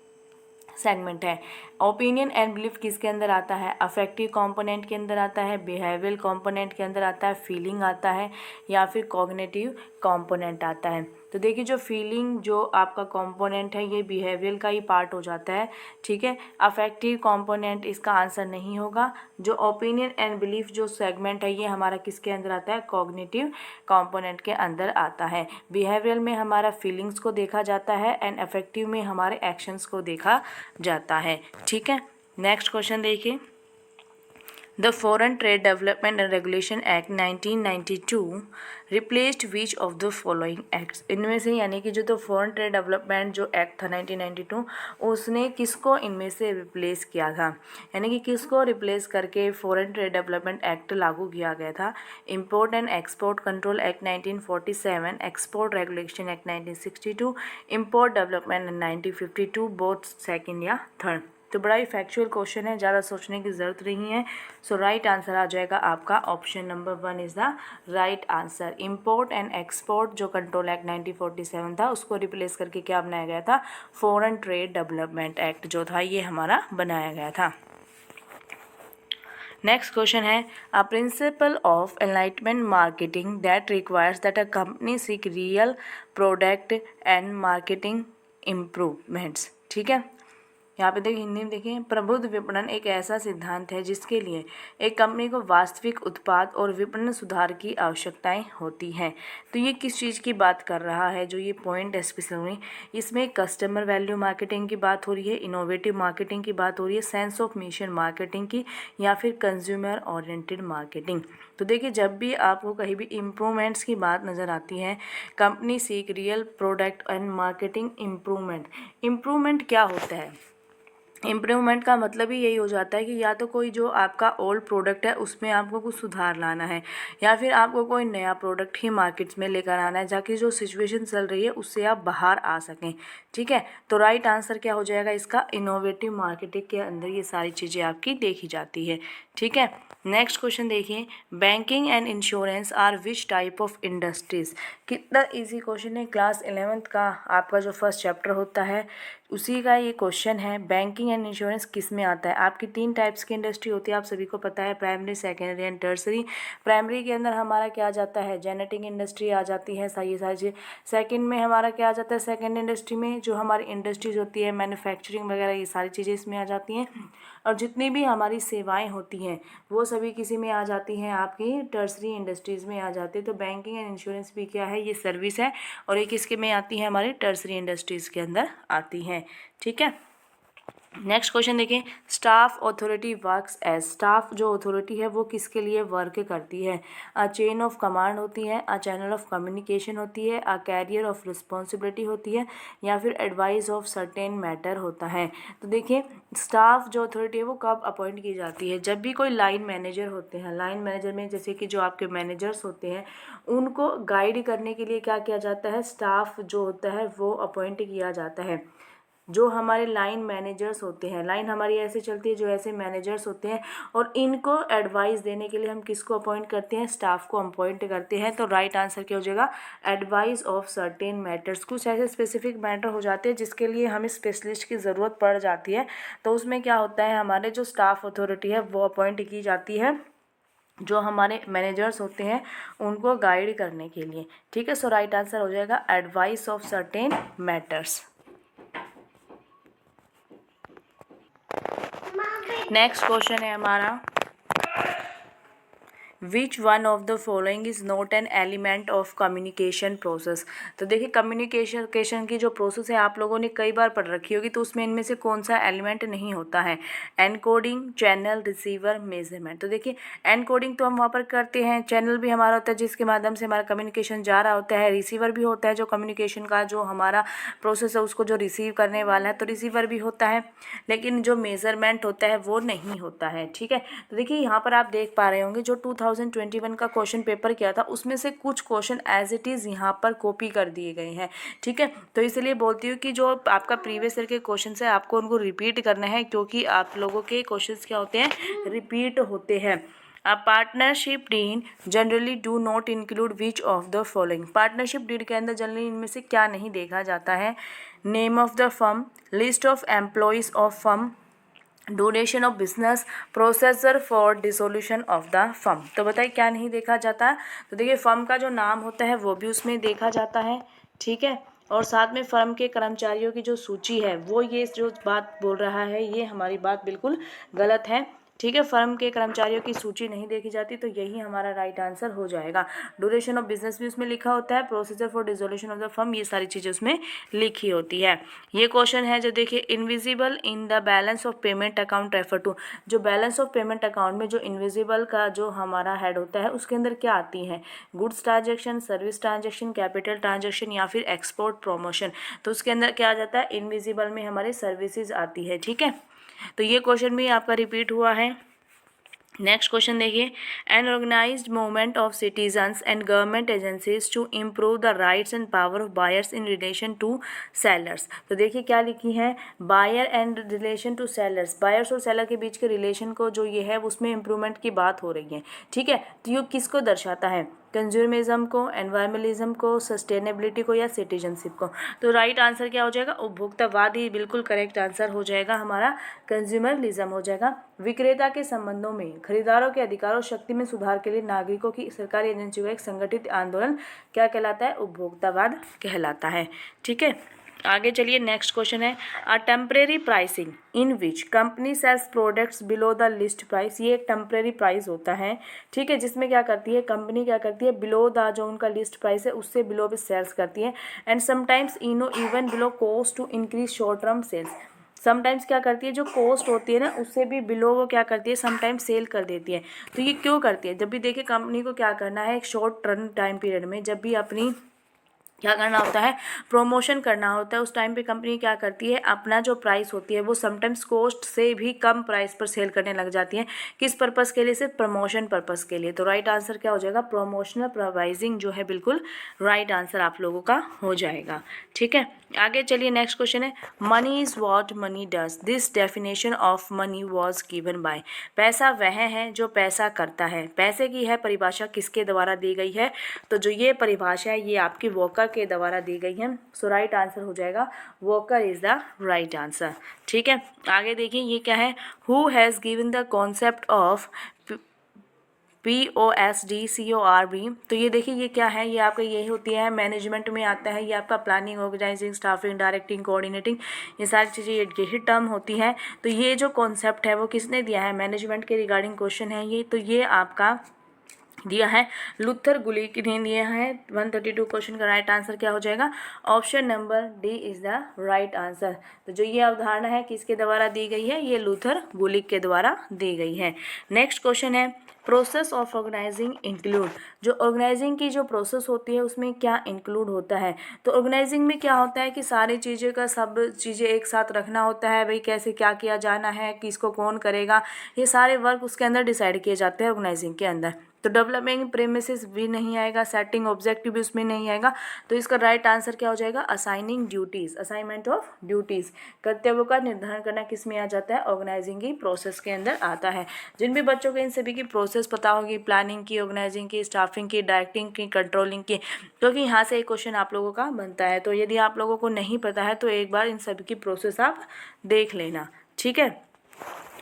सेगमेंट है। ओपिनियन एंड बिलीफ किसके अंदर आता है, अफेक्टिव कंपोनेंट के अंदर आता है, बिहेवियरल कंपोनेंट के अंदर आता है, फीलिंग आता है, या फिर कॉग्निटिव कंपोनेंट आता है। तो देखिए जो फीलिंग जो आपका कंपोनेंट है ये बिहेवियरल का ही पार्ट हो जाता है। ठीक है, अफेक्टिव कंपोनेंट इसका आंसर नहीं होगा। जो ओपिनियन एंड बिलीफ जो सेगमेंट है ये हमारा किसके अंदर आता है, कॉग्निटिव कंपोनेंट के अंदर आता है। बिहेवियरल में हमारा फीलिंग्स को देखा जाता है एंड अफेक्टिव में हमारे एक्शंस को देखा जाता है। ठीक है, नेक्स्ट क्वेश्चन देखिए। The foreign trade development and regulation act 1992 replaced which of the following acts. इनमें से यानी कि जो तो फॉरेन ट्रेड डेवलपमेंट जो एक्ट था 1992 उसने किसको इनमें से रिप्लेस किया था, यानी कि किसको रिप्लेस करके फॉरेन ट्रेड डेवलपमेंट एक्ट लागू किया गया था। Import and export control act 1947, export regulation act 1962, import development act 1952, both second या थर्ड। तो बड़ा ही फैक्चुअल क्वेश्चन है, ज़्यादा सोचने की ज़रूरत नहीं है। सो राइट आंसर आ जाएगा आपका option number 1 is the right answer. Import and export जो कंट्रोल एक्ट 1947 था उसको रिप्लेस करके क्या बनाया गया था, फॉरेन ट्रेड डेवलपमेंट एक्ट जो था ये हमारा बनाया गया था। नेक्स्ट क्वेश्चन है, a principle of enlightenment marketing that requires that a company seek real product and marketing improvements. ठीक है, यहाँ पे देखिए हिंदी में देखिए, प्रबुद्ध विपणन एक ऐसा सिद्धांत है जिसके लिए एक कंपनी को वास्तविक उत्पाद और विपणन सुधार की आवश्यकताएं होती हैं। तो ये किस चीज़ की बात कर रहा है, जो ये पॉइंट स्पेशली इसमें कस्टमर वैल्यू मार्केटिंग की बात हो रही है, इनोवेटिव मार्केटिंग की बात हो रही है, सेंस ऑफ मिशन मार्केटिंग की, या फिर कंज्यूमर ओरिएंटेड मार्केटिंग। तो देखिए जब भी आपको कहीं भी इम्प्रूवमेंट्स की बात नज़र आती है, company seek real product and marketing improvement. Improvement क्या होता है, इम्प्रूवमेंट का मतलब ही यही हो जाता है कि या तो कोई जो आपका ओल्ड प्रोडक्ट है उसमें आपको कुछ सुधार लाना है, या फिर आपको कोई नया प्रोडक्ट ही मार्केट्स में लेकर आना है जाकि जो सिचुएशन चल रही है उससे आप बाहर आ सकें। ठीक है, तो राइट आंसर क्या हो जाएगा इसका, इनोवेटिव मार्केटिंग के अंदर ये सारी चीज़ें आपकी देखी जाती है। ठीक है, नेक्स्ट क्वेश्चन देखिए, banking and insurance are which type of industries. कितना इजी क्वेश्चन है, क्लास 11th का आपका जो फर्स्ट चैप्टर होता है उसी का ये क्वेश्चन है। बैंकिंग एंड इंश्योरेंस किस में आता है, आपकी 3 टाइप्स की इंडस्ट्री होती है, आप सभी को पता है, primary, secondary and tertiary. Primary के अंदर हमारा क्या आ जाता है, जेनेटिक इंडस्ट्री आ जाती है, ये सारी चीज़। सेकेंड में हमारा क्या आ जाता है, सेकेंड इंडस्ट्री में जो हमारी इंडस्ट्रीज होती है, मैन्युफैक्चरिंग वगैरह, ये सारी चीज़ें इसमें आ जाती हैं। और जितनी भी हमारी सेवाएं होती हैं वो सभी किसी में आ जाती हैं, आपकी टर्सरी इंडस्ट्रीज़ में आ जाती है। तो बैंकिंग एंड इंश्योरेंस भी क्या है, ये सर्विस है, और ये किसके में आती है, हमारी टर्सरी इंडस्ट्रीज़ के अंदर आती हैं। ठीक है, नेक्स्ट क्वेश्चन देखें, staff authority works as. Staff जो अथॉरिटी है वो किसके लिए वर्क करती है, अ चेन ऑफ कमांड होती है, अ चैनल ऑफ कम्युनिकेशन होती है, अ कैरियर ऑफ रिस्पॉन्सिबिलिटी होती है, या फिर एडवाइस ऑफ सर्टेन मैटर होता है। तो देखिए स्टाफ जो अथॉरिटी है वो कब अपॉइंट की जाती है, जब भी कोई लाइन मैनेजर होते हैं, लाइन मैनेजर में जैसे कि जो आपके मैनेजर्स होते हैं उनको गाइड करने के लिए क्या किया जाता है, स्टाफ जो होता है वो अपॉइंट किया जाता है। जो हमारे लाइन मैनेजर्स होते हैं, लाइन हमारी ऐसे चलती है, जो ऐसे मैनेजर्स होते हैं, और इनको एडवाइस देने के लिए हम किसको अपॉइंट करते हैं, स्टाफ को अपॉइंट करते हैं। तो राइट आंसर क्या हो जाएगा, एडवाइस ऑफ सर्टेन मैटर्स। कुछ ऐसे स्पेसिफिक मैटर हो जाते हैं जिसके लिए हमें स्पेशलिस्ट की ज़रूरत पड़ जाती है, तो उसमें क्या होता है, हमारे जो स्टाफ अथॉरिटी है वो अपॉइंट की जाती है जो हमारे मैनेजर्स होते हैं उनको गाइड करने के लिए। ठीक है, सो राइट आंसर हो जाएगा advice of certain matters. Next question है हमारा, which one of the following is not an element of communication process. तो देखिए कम्युनिकेशन की जो प्रोसेस है आप लोगों ने कई बार पढ़ रखी होगी, तो उसमें इनमें से कौन सा एलिमेंट नहीं होता है, एनकोडिंग, चैनल, रिसीवर, मेजरमेंट। तो देखिए एनकोडिंग तो हम वहाँ पर करते हैं, चैनल भी हमारा होता है जिसके माध्यम से हमारा कम्युनिकेशन जा रहा होता है, रिसीवर भी होता है जो कम्युनिकेशन का जो हमारा प्रोसेस है उसको जो रिसीव करने वाला है, तो रिसीवर भी होता है, लेकिन जो मेजरमेंट होता है वो नहीं होता है। ठीक है, तो देखिए यहाँ पर आप देख पा रहे होंगे जो 2021 का क्वेश्चन पेपर किया था उसमें से कुछ क्वेश्चन एज इट इज़ यहाँ पर कॉपी कर दिए गए हैं। ठीक है, तो इसलिए बोलती हूँ कि जो आपका प्रीवियस ईयर के क्वेश्चन है आपको उनको रिपीट करना है, क्योंकि आप लोगों के क्वेश्चन क्या होते हैं, रिपीट होते हैं। A partnership deed generally do not include which of the following। Partnership deed के अंदर जनरली इनमें से क्या नहीं देखा जाता है, name of the firm, list of employees of firm, duration of business, processor for dissolution of the firm. तो बताइए क्या नहीं देखा जाता, तो देखिए फर्म का जो नाम होता है वो भी उसमें देखा जाता है। ठीक है, और साथ में फर्म के कर्मचारियों की जो सूची है वो, ये जो बात बोल रहा है ये हमारी बात बिल्कुल गलत है। ठीक है, फर्म के कर्मचारियों की सूची नहीं देखी जाती, तो यही हमारा राइट आंसर हो जाएगा। ड्यूरेशन ऑफ बिजनेस भी उसमें लिखा होता है, procedure for dissolution of the firm, ये सारी चीज़ें उसमें लिखी होती है। ये क्वेश्चन है जो देखिए, invisible in the balance of payment account refer to, जो बैलेंस ऑफ पेमेंट अकाउंट में जो इनविजिबल का जो हमारा हेड होता है उसके अंदर क्या आती है, goods transaction, service transaction, capital transaction या फिर एक्सपोर्ट प्रमोशन, तो उसके अंदर क्या आ जाता है, इनविजिबल में हमारी सर्विसेज आती है। ठीक है, तो ये क्वेश्चन भी आपका रिपीट हुआ है। नेक्स्ट क्वेश्चन देखिए, an organised movement of citizens and government agencies to improve the rights and power of buyers in relation to sellers, तो देखिए क्या लिखी है, buyer and relation to sellers, buyers और सेलर के बीच के रिलेशन को जो ये है उसमें इम्प्रूवमेंट की बात हो रही है। ठीक है, तो ये किसको दर्शाता है, कंज्यूमरिज्म को, एनवायरमेंटलिज्म को, सस्टेनेबिलिटी को या सिटीजनशिप को, तो राइट आंसर क्या हो जाएगा, उपभोक्तावाद ही बिल्कुल करेक्ट आंसर हो जाएगा हमारा, कंज्यूमरिज्म हो जाएगा। विक्रेता के संबंधों में खरीदारों के अधिकारों शक्ति में सुधार के लिए नागरिकों की सरकारी एजेंसियों का एक संगठित आंदोलन क्या कहलाता है, उपभोक्तावाद कहलाता है। ठीक है, आगे चलिए, नेक्स्ट क्वेश्चन है, a temporary pricing in which company sales products below the list price, ये एक टेम्परेरी प्राइस होता है। ठीक है, जिसमें क्या करती है कंपनी, क्या करती है, बिलो द जो उनका लिस्ट प्राइस है उससे बिलो पे सेल्स करती है, and sometimes even below cost to increase short term sales, sometimes क्या करती है, जो कॉस्ट होती है ना उससे भी बिलो वो क्या करती है, समटाइम्स सेल कर देती है। तो ये क्यों करती है, जब भी देखिए कंपनी को क्या करना है, एक शॉर्ट टर्म टाइम पीरियड में जब भी अपनी क्या करना होता है, प्रमोशन करना होता है, उस टाइम पे कंपनी क्या करती है, अपना जो प्राइस होती है वो समटाइम्स कॉस्ट से भी कम प्राइस पर सेल करने लग जाती है। किस पर्पस के लिए, सिर्फ प्रमोशन पर्पस के लिए। तो राइट आंसर क्या हो जाएगा, प्रमोशनल प्राइसिंग जो है बिल्कुल राइट आंसर आप लोगों का हो जाएगा। ठीक है, आगे चलिए, नेक्स्ट क्वेश्चन है, money is what money does, this definition of money was given by, पैसा वह है जो पैसा करता है, पैसे की है परिभाषा किसके द्वारा दी गई है, तो जो ये परिभाषा है ये आपकी वॉकर के द्वारा दी गई है। सो राइट आंसर हो जाएगा, walker is the right answer. ठीक है, आगे देखिए ये क्या है, who has given the concept of POSDCORB, तो ये देखिए ये क्या है, ये आपका ये होती है मैनेजमेंट में आता है, ये आपका planning, organising, staffing, directing, coordinating, ये सारी चीज़ें यही टर्म होती है। तो ये जो कॉन्सेप्ट है वो किसने दिया है, मैनेजमेंट के रिगार्डिंग क्वेश्चन है ये, तो ये आपका दिया है लुथर गुलिक ने दिया है। 132 क्वेश्चन का राइट आंसर क्या हो जाएगा, option number D is the right answer. तो जो ये अवधारणा है किसके द्वारा दी गई है, ये लुथर गुलिक के द्वारा दी गई है। नेक्स्ट क्वेश्चन है, प्रोसेस ऑफ ऑर्गेनाइजिंग इंक्लूड, जो ऑर्गेनाइजिंग की जो प्रोसेस होती है उसमें क्या इंक्लूड होता है, तो ऑर्गेनाइजिंग में क्या होता है कि सारी चीज़ें का सब चीज़ें एक साथ रखना होता है, भाई कैसे क्या किया जाना है, किसको कौन करेगा, ये सारे वर्क उसके अंदर डिसाइड किए जाते हैं ऑर्गेनाइजिंग के अंदर। तो डेवलपिंग प्रेमिसेस भी नहीं आएगा, सेटिंग ऑब्जेक्टिव भी उसमें नहीं आएगा, तो इसका राइट आंसर क्या हो जाएगा, assigning duties, assignment of duties, कर्तव्यों का निर्धारण करना किस में आ जाता है, ऑर्गेनाइजिंग की प्रोसेस के अंदर आता है। जिन भी बच्चों को इन सभी की प्रोसेस पता होगी, प्लानिंग की, ऑर्गेनाइजिंग की, स्टाफिंग की, डायरेक्टिंग की, कंट्रोलिंग की, क्योंकि यहाँ से एक क्वेश्चन आप लोगों का बनता है, तो यदि आप लोगों को नहीं पता है तो एक बार इन सभी की प्रोसेस आप देख लेना। ठीक है,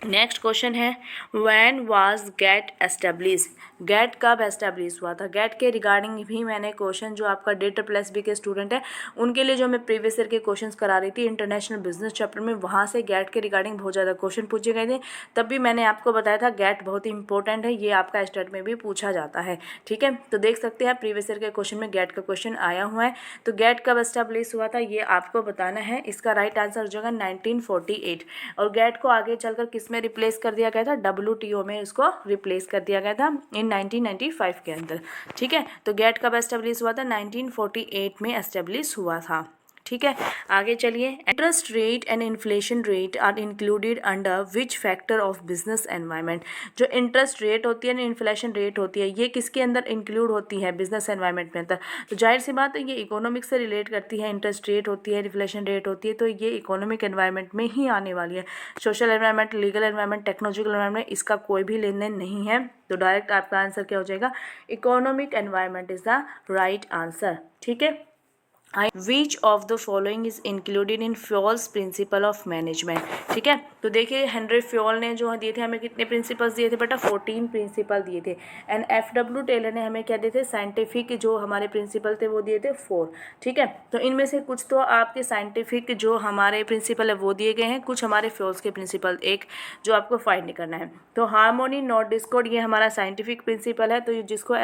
नेक्स्ट क्वेश्चन है, when was GATT establish, GATT कब एस्टेब्लिश हुआ था, गेट के रिगार्डिंग भी मैंने क्वेश्चन जो आपका DATE+B के स्टूडेंट है उनके लिए जो मैं प्रीवियस ईयर के क्वेश्चंस करा रही थी इंटरनेशनल बिजनेस चैप्टर में, वहाँ से गेट के रिगार्डिंग बहुत ज़्यादा क्वेश्चन पूछे गए थे। तब भी मैंने आपको बताया था गेट बहुत ही इंपॉर्टेंट है, ये आपका स्टेट में भी पूछा जाता है। ठीक है, तो देख सकते हैं प्रीवियस ईयर के क्वेश्चन में गेट का क्वेश्चन आया हुआ है। तो गेट कब एस्टेब्लिश हुआ था ये आपको बताना है, इसका राइट आंसर हो जाएगा 1948, और गेट को आगे चलकर किस में रिप्लेस कर दिया गया था, WTO में इसको रिप्लेस कर दिया गया था इन 1995 के अंदर। ठीक है, तो गेट कब एस्टेब्लिश हुआ था, 1948 में एस्टेब्लिश हुआ था। ठीक है, आगे चलिए, interest rate and inflation rate are included under which factor of business environment, जो इंटरेस्ट रेट होती है ना, इन्फ्लेशन रेट होती है, ये किसके अंदर इंक्लूड होती है, बिजनेस एनवायरनमेंट में अंदर। तो जाहिर सी बात है ये इकोनॉमिक्स से रिलेट करती है, इंटरेस्ट रेट होती है, इन्फ्लेशन रेट होती है, तो ये इकोनॉमिक एनवायरनमेंट में ही आने वाली है। Social environment, legal environment, technological environment, इसका कोई भी लेन देन नहीं है। तो डायरेक्ट आपका आंसर क्या हो जाएगा, economic environment is the right answer. ठीक है, which of the following is included in Fayol's principle of management. ठीक है, तो देखिए हेनरी फ्योल ने जो दिए थे हमें कितने प्रिंसिपल्स दिए थे बेटा, 14 प्रिंसिपल दिए थे। एंड FW टेलर ने हमें क्या दिए थे, साइंटिफिक जो हमारे प्रिंसिपल थे वो दिए थे 4। ठीक है, तो इनमें से कुछ तो आपके साइंटिफिक जो हमारे प्रिंसिपल है वो दिए गए हैं, कुछ हमारे फ्योल्स के प्रिंसिपल एक जो आपको फाइंड करना है। तो हार्मोनी नॉट डिस्कॉर्ड ये हमारा साइंटिफिक प्रिंसिपल है, तो ये जिसको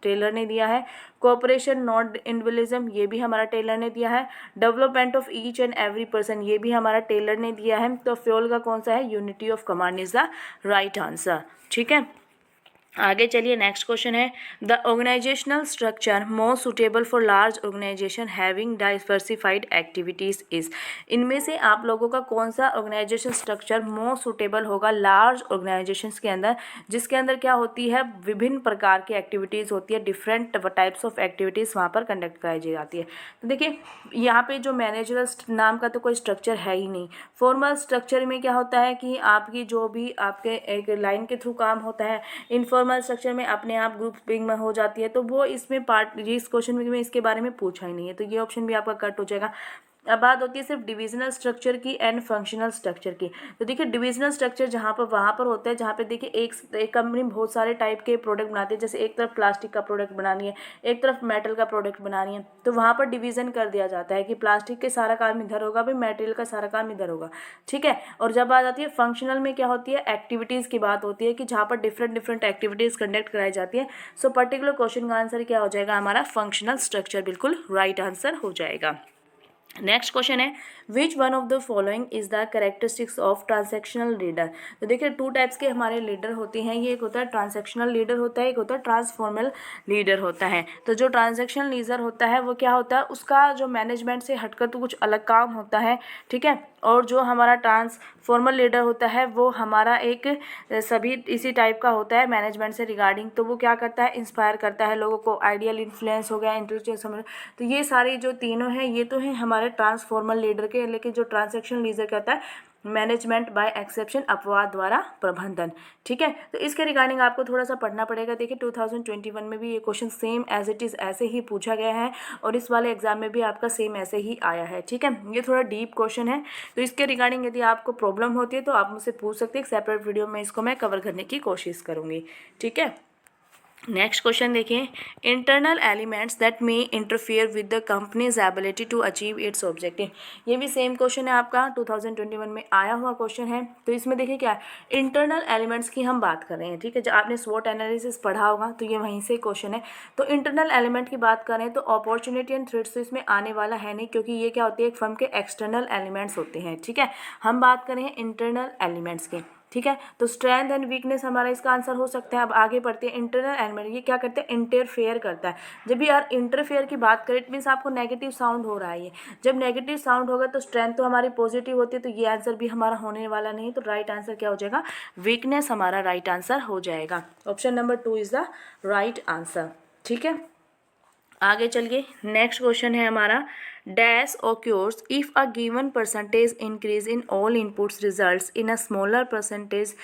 टेलर ने दिया है। कोऑपरेशन नॉट इंडिविजुअलिज्म ये भी हमारा टेलर ने दिया है। Development of each and every person ये भी हमारा टेलर ने दिया है। तो फ्योल का कौन सा है, unity of command is the right answer. ठीक है, आगे चलिए नेक्स्ट क्वेश्चन है, the organisational structure most suitable for large organisation having diversified activities is. इनमें से आप लोगों का कौन सा ऑर्गेनाइजेशन स्ट्रक्चर मोस्ट सुटेबल होगा लार्ज ऑर्गेनाइजेशंस के अंदर, जिसके अंदर क्या होती है, विभिन्न प्रकार की एक्टिविटीज़ होती है, डिफरेंट टाइप्स ऑफ एक्टिविटीज़ वहाँ पर कंडक्ट कराई जाती है। तो देखिए यहाँ पे जो मैनेजरल नाम का तो कोई स्ट्रक्चर है ही नहीं। फॉर्मल स्ट्रक्चर में क्या होता है कि आपकी जो भी आपके एक लाइन के थ्रू काम होता है, इनफॉर्मल स्ट्रक्चर में अपने आप ग्रुपिंग में हो जाती है। तो वो इसमें पार्ट, इस क्वेश्चन में इसके बारे में पूछा ही नहीं है, तो ये ऑप्शन भी आपका कट हो जाएगा। अब बात होती है सिर्फ डिविजनल स्ट्रक्चर की एंड फंक्शनल स्ट्रक्चर की। तो देखिए डिविजनल स्ट्रक्चर जहाँ पर वहाँ पर होता है जहाँ पे देखिए एक कंपनी बहुत सारे टाइप के प्रोडक्ट बनाती है, जैसे एक तरफ प्लास्टिक का प्रोडक्ट बनानी है, एक तरफ मेटल का प्रोडक्ट बनानी है, तो वहाँ पर डिवीजन कर दिया जाता है कि प्लास्टिक के सारा काम इधर होगा, भाई मेटेरियल का सारा काम इधर होगा। ठीक है, और जब आ जाती है फंक्शनल में क्या होती है, एक्टिविटीज़ की बात होती है कि जहाँ पर डिफरेंट एक्टिविटीज़ कंडक्ट कराई जाती है। सो पर्टिकुलर क्वेश्चन का आंसर क्या हो जाएगा हमारा, फंक्शनल स्ट्रक्चर बिल्कुल राइट आंसर हो जाएगा। नेक्स्ट क्वेश्चन है, which one of the following is the characteristics of transactional leader. तो देखिए 2 टाइप्स के हमारे लीडर होते हैं, ये एक होता है ट्रांसैक्शनल लीडर होता है, एक होता है ट्रांसफॉर्मल लीडर होता है। तो जो ट्रांसैक्शनल लीडर होता है वो क्या होता है, उसका जो मैनेजमेंट से हटकर तो कुछ अलग काम होता है। ठीक है, और जो हमारा ट्रांसफॉर्मल लीडर होता है वो हमारा एक सभी इसी टाइप का होता है मैनेजमेंट से रिगार्डिंग। तो वो क्या करता है, इंस्पायर करता है लोगों को, आइडियल इन्फ्लुएंस हो गया, इंटेलिजेंस। तो ये सारी जो तीनों हैं ये तो हैं हमारे ट्रांसफॉर्मल लीडर के, लेकिन जो ट्रांसैक्शनल लीडर कहता है मैनेजमेंट बाय एक्सेप्शन, अपवाद द्वारा प्रबंधन। ठीक है, तो इसके रिगार्डिंग आपको थोड़ा सा पढ़ना पड़ेगा। देखिए 2021 में भी ये question same as it is ऐसे ही पूछा गया है, और इस वाले एग्जाम में भी आपका सेम ऐसे ही आया है। ठीक है, ये थोड़ा डीप क्वेश्चन है, तो इसके रिगार्डिंग यदि आपको प्रॉब्लम होती है तो आप मुझसे पूछ सकते हैं, एक सेपरेट वीडियो में इसको मैं कवर करने की कोशिश करूँगी। ठीक है, नेक्स्ट क्वेश्चन देखिए, internal elements that may interfere with the company's ability to achieve its objective. ये भी सेम क्वेश्चन है आपका, 2021 में आया हुआ क्वेश्चन है। तो इसमें देखिए क्या है, इंटरनल एलिमेंट्स की हम बात कर रहे हैं। ठीक है, जब आपने स्वॉट एनालिसिस पढ़ा होगा तो ये वहीं से क्वेश्चन है। तो इंटरनल एलिमेंट की बात करें तो अपॉर्चुनिटी एंड थ्रेट्स तो इसमें आने वाला है नहीं, क्योंकि ये क्या होती है, एक फर्म के एक्सटर्नल एलिमेंट्स होते हैं। ठीक है, हम बात करें इंटरनल एलिमेंट्स के। ठीक है, तो स्ट्रेंथ एंड वीकनेस हमारा इसका आंसर हो सकता है। अब आगे बढ़ते हैं, इंटरनल एलिमेंट ये क्या करते हैं, इंटरफेयर करता है। जब भी यार इंटरफेयर की बात करें इट मीन्स आपको नेगेटिव साउंड हो रहा है। ये जब नेगेटिव साउंड होगा तो स्ट्रेंथ तो हमारी पॉजिटिव होती है, तो ये आंसर भी हमारा होने वाला नहीं। तो राइट आंसर क्या हो जाएगा, वीकनेस हमारा राइट आंसर हो जाएगा। Option number 2 is the right answer. ठीक है, आगे चलिए नेक्स्ट क्वेश्चन है हमारा, dash occurs if a given percentage increase in all inputs results in a smaller percentage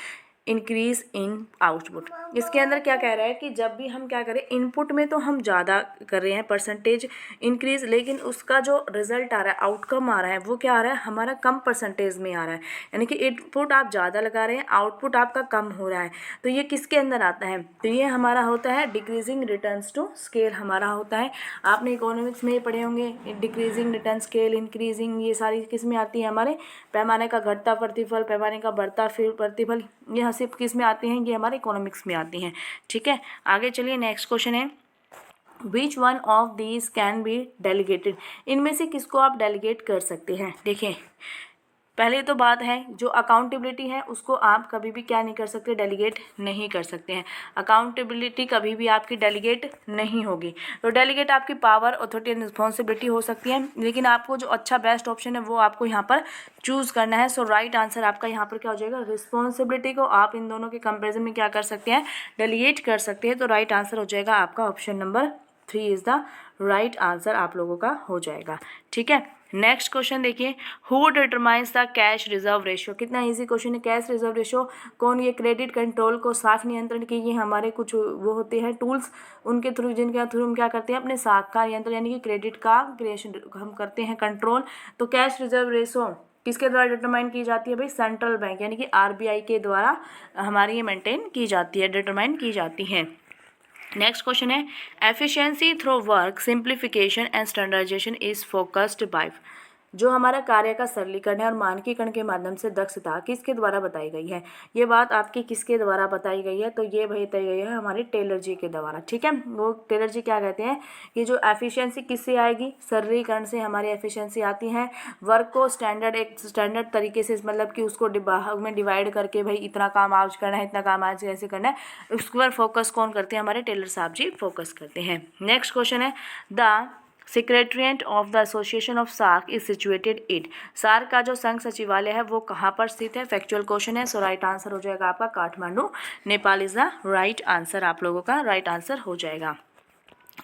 increase in output. इसके अंदर क्या कह रहा है कि जब भी हम क्या करें, इनपुट में तो हम ज़्यादा कर रहे हैं परसेंटेज इंक्रीज, लेकिन उसका जो रिजल्ट आ रहा है, आउटकम आ रहा है, वो क्या आ रहा है, हमारा कम परसेंटेज में आ रहा है। यानी कि इनपुट आप ज़्यादा लगा रहे हैं, आउटपुट आपका कम हो रहा है। तो ये किसके अंदर आता है, तो ये हमारा होता है डिक्रीजिंग रिटर्न्स टू स्केल हमारा होता है। आपने इकोनॉमिक्स में पढ़े होंगे डिक्रीजिंग रिटर्न स्केल, इंक्रीजिंग, ये सारी किस में आती है, हमारे पैमाने का घटता प्रतिफल, पैमाने का बढ़ता फिर प्रतिफल, ये सिर्फ किस में आती हैं, ये हमारे इकोनॉमिक्स में आती हैं। ठीक है, आगे चलिए नेक्स्ट क्वेश्चन है, which one of these can be delegated. इनमें से किसको आप डेलीगेट कर सकते हैं। देखिए पहले तो बात है जो अकाउंटेबिलिटी है उसको आप कभी भी क्या नहीं कर सकते, डेलीगेट नहीं कर सकते हैं। अकाउंटेबिलिटी कभी भी आपकी डेलीगेट नहीं होगी। तो डेलीगेट आपकी पावर, अथॉरिटी एंड रिस्पॉन्सिबिलिटी हो सकती है, लेकिन आपको जो अच्छा बेस्ट ऑप्शन है वो आपको यहाँ पर चूज़ करना है। सो राइट आंसर आपका यहाँ पर क्या हो जाएगा, रिस्पॉन्सिबिलिटी को आप इन दोनों के कंपेरिजन में क्या कर सकते हैं, डेलीगेट कर सकते हैं। तो राइट आंसर हो जाएगा आपका option number 3 is the right answer आप लोगों का हो जाएगा। ठीक है, नेक्स्ट क्वेश्चन देखिए, who determines the cash reserve ratio. कितना इजी क्वेश्चन है। कैश रिजर्व रेशियो कौन, ये क्रेडिट कंट्रोल को साख नियंत्रण के ये हमारे कुछ वो होते हैं टूल्स, उनके थ्रू जिनके थ्रू हम क्या करते हैं अपने साख का नियंत्रण यानी कि क्रेडिट का क्रिएशन हम करते हैं कंट्रोल। तो कैश रिजर्व रेशियो किसके द्वारा डिटरमाइन की जाती है भाई, सेंट्रल बैंक यानी कि आरबीआई के द्वारा हमारी ये मेंटेन की जाती है, डिटरमाइन की जाती है। नेक्स्ट क्वेश्चन है, efficiency through work simplification and standardisation is focused by. जो हमारा कार्य का सरलीकरण है और मानकीकरण के माध्यम से दक्षता किसके द्वारा बताई गई है। ये बात आपकी किसके द्वारा बताई गई है, तो ये भाई बताई गई है हमारे टेलर जी के द्वारा। ठीक है, वो टेलर जी क्या कहते हैं कि जो एफिशिएंसी किससे आएगी, सरलीकरण से हमारी एफिशिएंसी आती है। वर्क को एक स्टैंडर्ड तरीके से मतलब कि उसको भाग में डिवाइड करके भाई इतना काम आज करना है, इतना काम आज ऐसे करना है, उसके बाद फोकस कौन करते हैं, हमारे टेलर साहब जी फोकस करते हैं। नेक्स्ट क्वेश्चन है, the secretariat of the association of SAARC is situated it. SAARC का जो संघ सचिवालय है वो कहाँ पर स्थित है। फैक्चुअल क्वेश्चन है, सो राइट आंसर हो जाएगा आपका Kathmandu, Nepal is the right answer. आप लोगों का राइट आंसर हो जाएगा।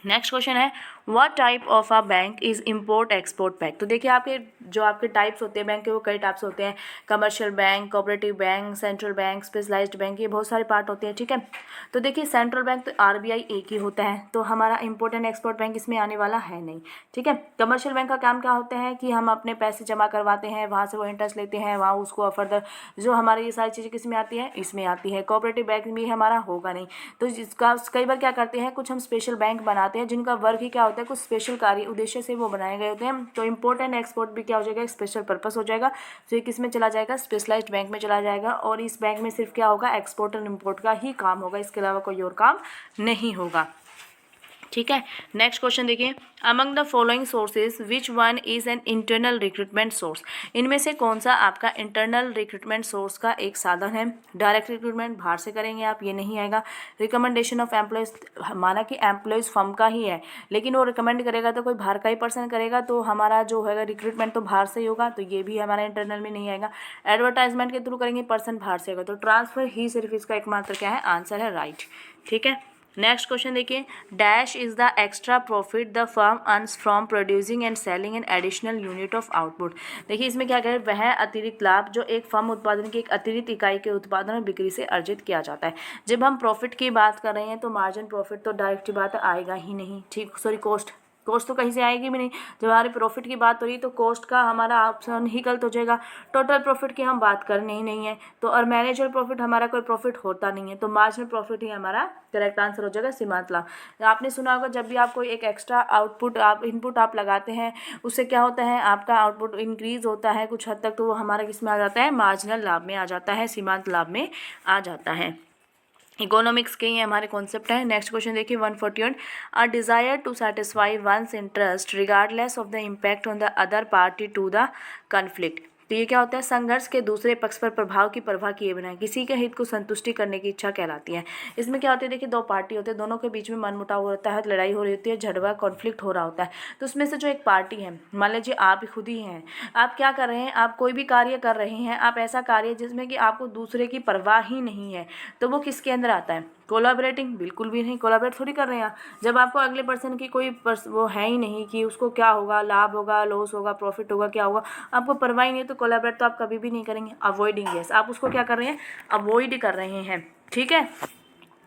नेक्स्ट क्वेश्चन है, what type of a bank is import export bank. तो देखिए आपके जो आपके टाइप्स होते हैं बैंक के वो कई टाइप्स होते हैं, commercial bank, cooperative bank, central bank, specialised bank, ये बहुत सारे पार्ट होते हैं। ठीक है, तो देखिए सेंट्रल बैंक तो आरबीआई एक ही होता है, तो हमारा इम्पोर्ट एंड एक्सपोर्ट बैंक इसमें आने वाला है नहीं। ठीक है, कमर्शियल बैंक का काम क्या होता है कि हम अपने पैसे जमा करवाते हैं, वहाँ से वो इंटरेस्ट लेते हैं, वहाँ उसको फर्दर जो हमारी ये सारी चीज़ें किस में आती है, इसमें आती है। कोऑपरेटिव बैंक भी हमारा होगा नहीं, तो इसका कई बार क्या करते हैं कुछ हम स्पेशल बैंक बनाते हैं जिनका वर्क ही क्या होता है, कुछ स्पेशल कार्य उद्देश्य से वो बनाए गए होते हैं। तो इम्पोर्ट एंड एक्सपोर्ट भी क्या हो जाएगा, स्पेशल पर्पस हो जाएगा। तो ये किस में चला जाएगा, स्पेशलाइज्ड बैंक में चला जाएगा, और इस बैंक में सिर्फ क्या होगा, एक्सपोर्ट और इम्पोर्ट का ही काम होगा, इसके अलावा कोई और काम नहीं होगा। ठीक है, नेक्स्ट क्वेश्चन देखिए, among the following sources which one is an internal recruitment source. इनमें से कौन सा आपका इंटरनल रिक्रूटमेंट सोर्स का एक साधन है। डायरेक्ट रिक्रूटमेंट बाहर से करेंगे आप, ये नहीं आएगा। रिकमेंडेशन ऑफ एम्प्लॉयज, माना कि एम्प्लॉयज फर्म का ही है लेकिन वो रिकमेंड करेगा तो कोई बाहर का ही पर्सन करेगा, तो हमारा जो है रिक्रूटमेंट तो बाहर से ही होगा, तो ये भी हमारा इंटरनल में नहीं आएगा। एडवर्टाइजमेंट के थ्रू करेंगे, पर्सन बाहर से होगा, तो ट्रांसफर ही सिर्फ इसका एकमात्र क्या है, आंसर है राइट। ठीक है, नेक्स्ट क्वेश्चन देखिए, dash is the extra profit the firm earns from producing and selling an additional unit of output. देखिए इसमें क्या करें, वह अतिरिक्त लाभ जो एक फर्म उत्पादन की एक अतिरिक्त इकाई के उत्पादन और बिक्री से अर्जित किया जाता है। जब हम प्रॉफिट की बात कर रहे हैं तो मार्जिन प्रॉफिट तो डायरेक्ट बात आएगा ही नहीं। ठीक, सॉरी कॉस्ट तो कहीं से आएगी भी नहीं। जब हमारे प्रॉफिट की बात हो रही तो कॉस्ट का हमारा ऑप्शन ही गलत हो जाएगा। टोटल प्रॉफिट की हम बात करनी ही नहीं है, तो और मैनेजर प्रॉफिट हमारा कोई प्रॉफिट होता नहीं है, तो मार्जिनल प्रॉफिट ही हमारा करेक्ट आंसर हो जाएगा, सीमांत लाभ। आपने सुना होगा जब भी आप कोई एक एक्स्ट्रा इनपुट आप लगाते हैं उससे क्या होता है, आपका आउटपुट इंक्रीज होता है कुछ हद तक, तो वो हमारा किस में आ जाता है, मार्जिनल लाभ में आ जाता है, सीमांत लाभ में आ जाता है। इकोनॉमिक्स के ये हमारे कॉन्सेप्ट है। नेक्स्ट क्वेश्चन देखिए 141, a desire to satisfy one's interest regardless of the impact on the other party to the conflict. तो ये क्या होता है, संघर्ष के दूसरे पक्ष पर प्रभाव की परवाह किए बिना किसी के हित को संतुष्टि करने की इच्छा कहलाती है। इसमें क्या होता है, देखिए दो पार्टी होते हैं, दोनों के बीच में मनमुटाव होता है, लड़ाई हो रही होती है, झगड़ा कॉन्फ्लिक्ट हो रहा होता है। तो उसमें से जो एक पार्टी है, मान लीजिए आप खुद ही हैं, आप क्या कर रहे हैं, आप कोई भी कार्य कर रहे हैं, आप ऐसा कार्य जिसमें कि आपको दूसरे की परवाह ही नहीं है, तो वो किसके अंदर आता है, कोलाबरेटिंग। बिल्कुल भी नहीं, कोलाबरेट थोड़ी कर रहे हैं आप। जब आपको अगले पर्सन की कोई वो है ही नहीं कि उसको क्या होगा, लाभ होगा, लॉस होगा, प्रॉफिट होगा, क्या होगा, आपको परवाह ही नहीं, तो कोलाबरेट तो आप कभी भी नहीं करेंगे। अवॉइडिंग, यस, आप उसको क्या कर रहे हैं, अवॉइड कर रहे हैं। ठीक है,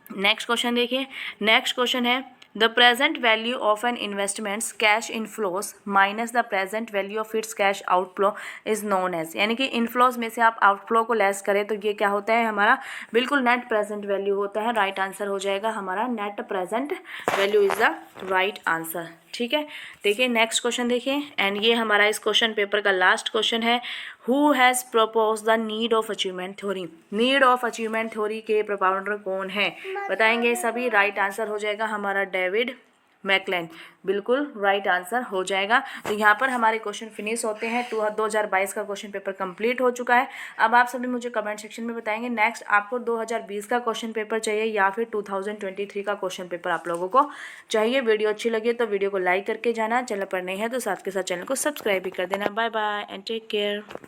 नेक्स्ट क्वेश्चन देखिए, नेक्स्ट क्वेश्चन है, the present value of an investments cash inflows minus the present value of its cash outflow is known as. यानी कि इनफ्लोज में से आप आउटफ्लो को लेस करें तो ये क्या होता है, हमारा बिल्कुल नेट प्रेजेंट वैल्यू होता है। राइट आंसर हो जाएगा हमारा net present value is the right answer. ठीक है, देखिए नेक्स्ट क्वेश्चन देखिए, एंड ये हमारा इस क्वेश्चन पेपर का लास्ट क्वेश्चन है, who has propose the need of achievement theory. Need of achievement theory के प्रोपाउंडर कौन है, बताएंगे सभी। राइट आंसर हो जाएगा हमारा डेविड मैकलेन, बिल्कुल राइट आंसर हो जाएगा। तो यहाँ पर हमारे क्वेश्चन फिनिश होते हैं। 2022 का क्वेश्चन पेपर कंप्लीट हो चुका है। अब आप सभी मुझे कमेंट सेक्शन में बताएंगे नेक्स्ट आपको 2020 का क्वेश्चन पेपर चाहिए या फिर 2023 का क्वेश्चन पेपर आप लोगों को चाहिए। वीडियो अच्छी लगी तो वीडियो को लाइक करके जाना, चैनल पर नहीं है तो साथ के साथ चैनल को सब्सक्राइब भी कर देना। Bye bye and take care.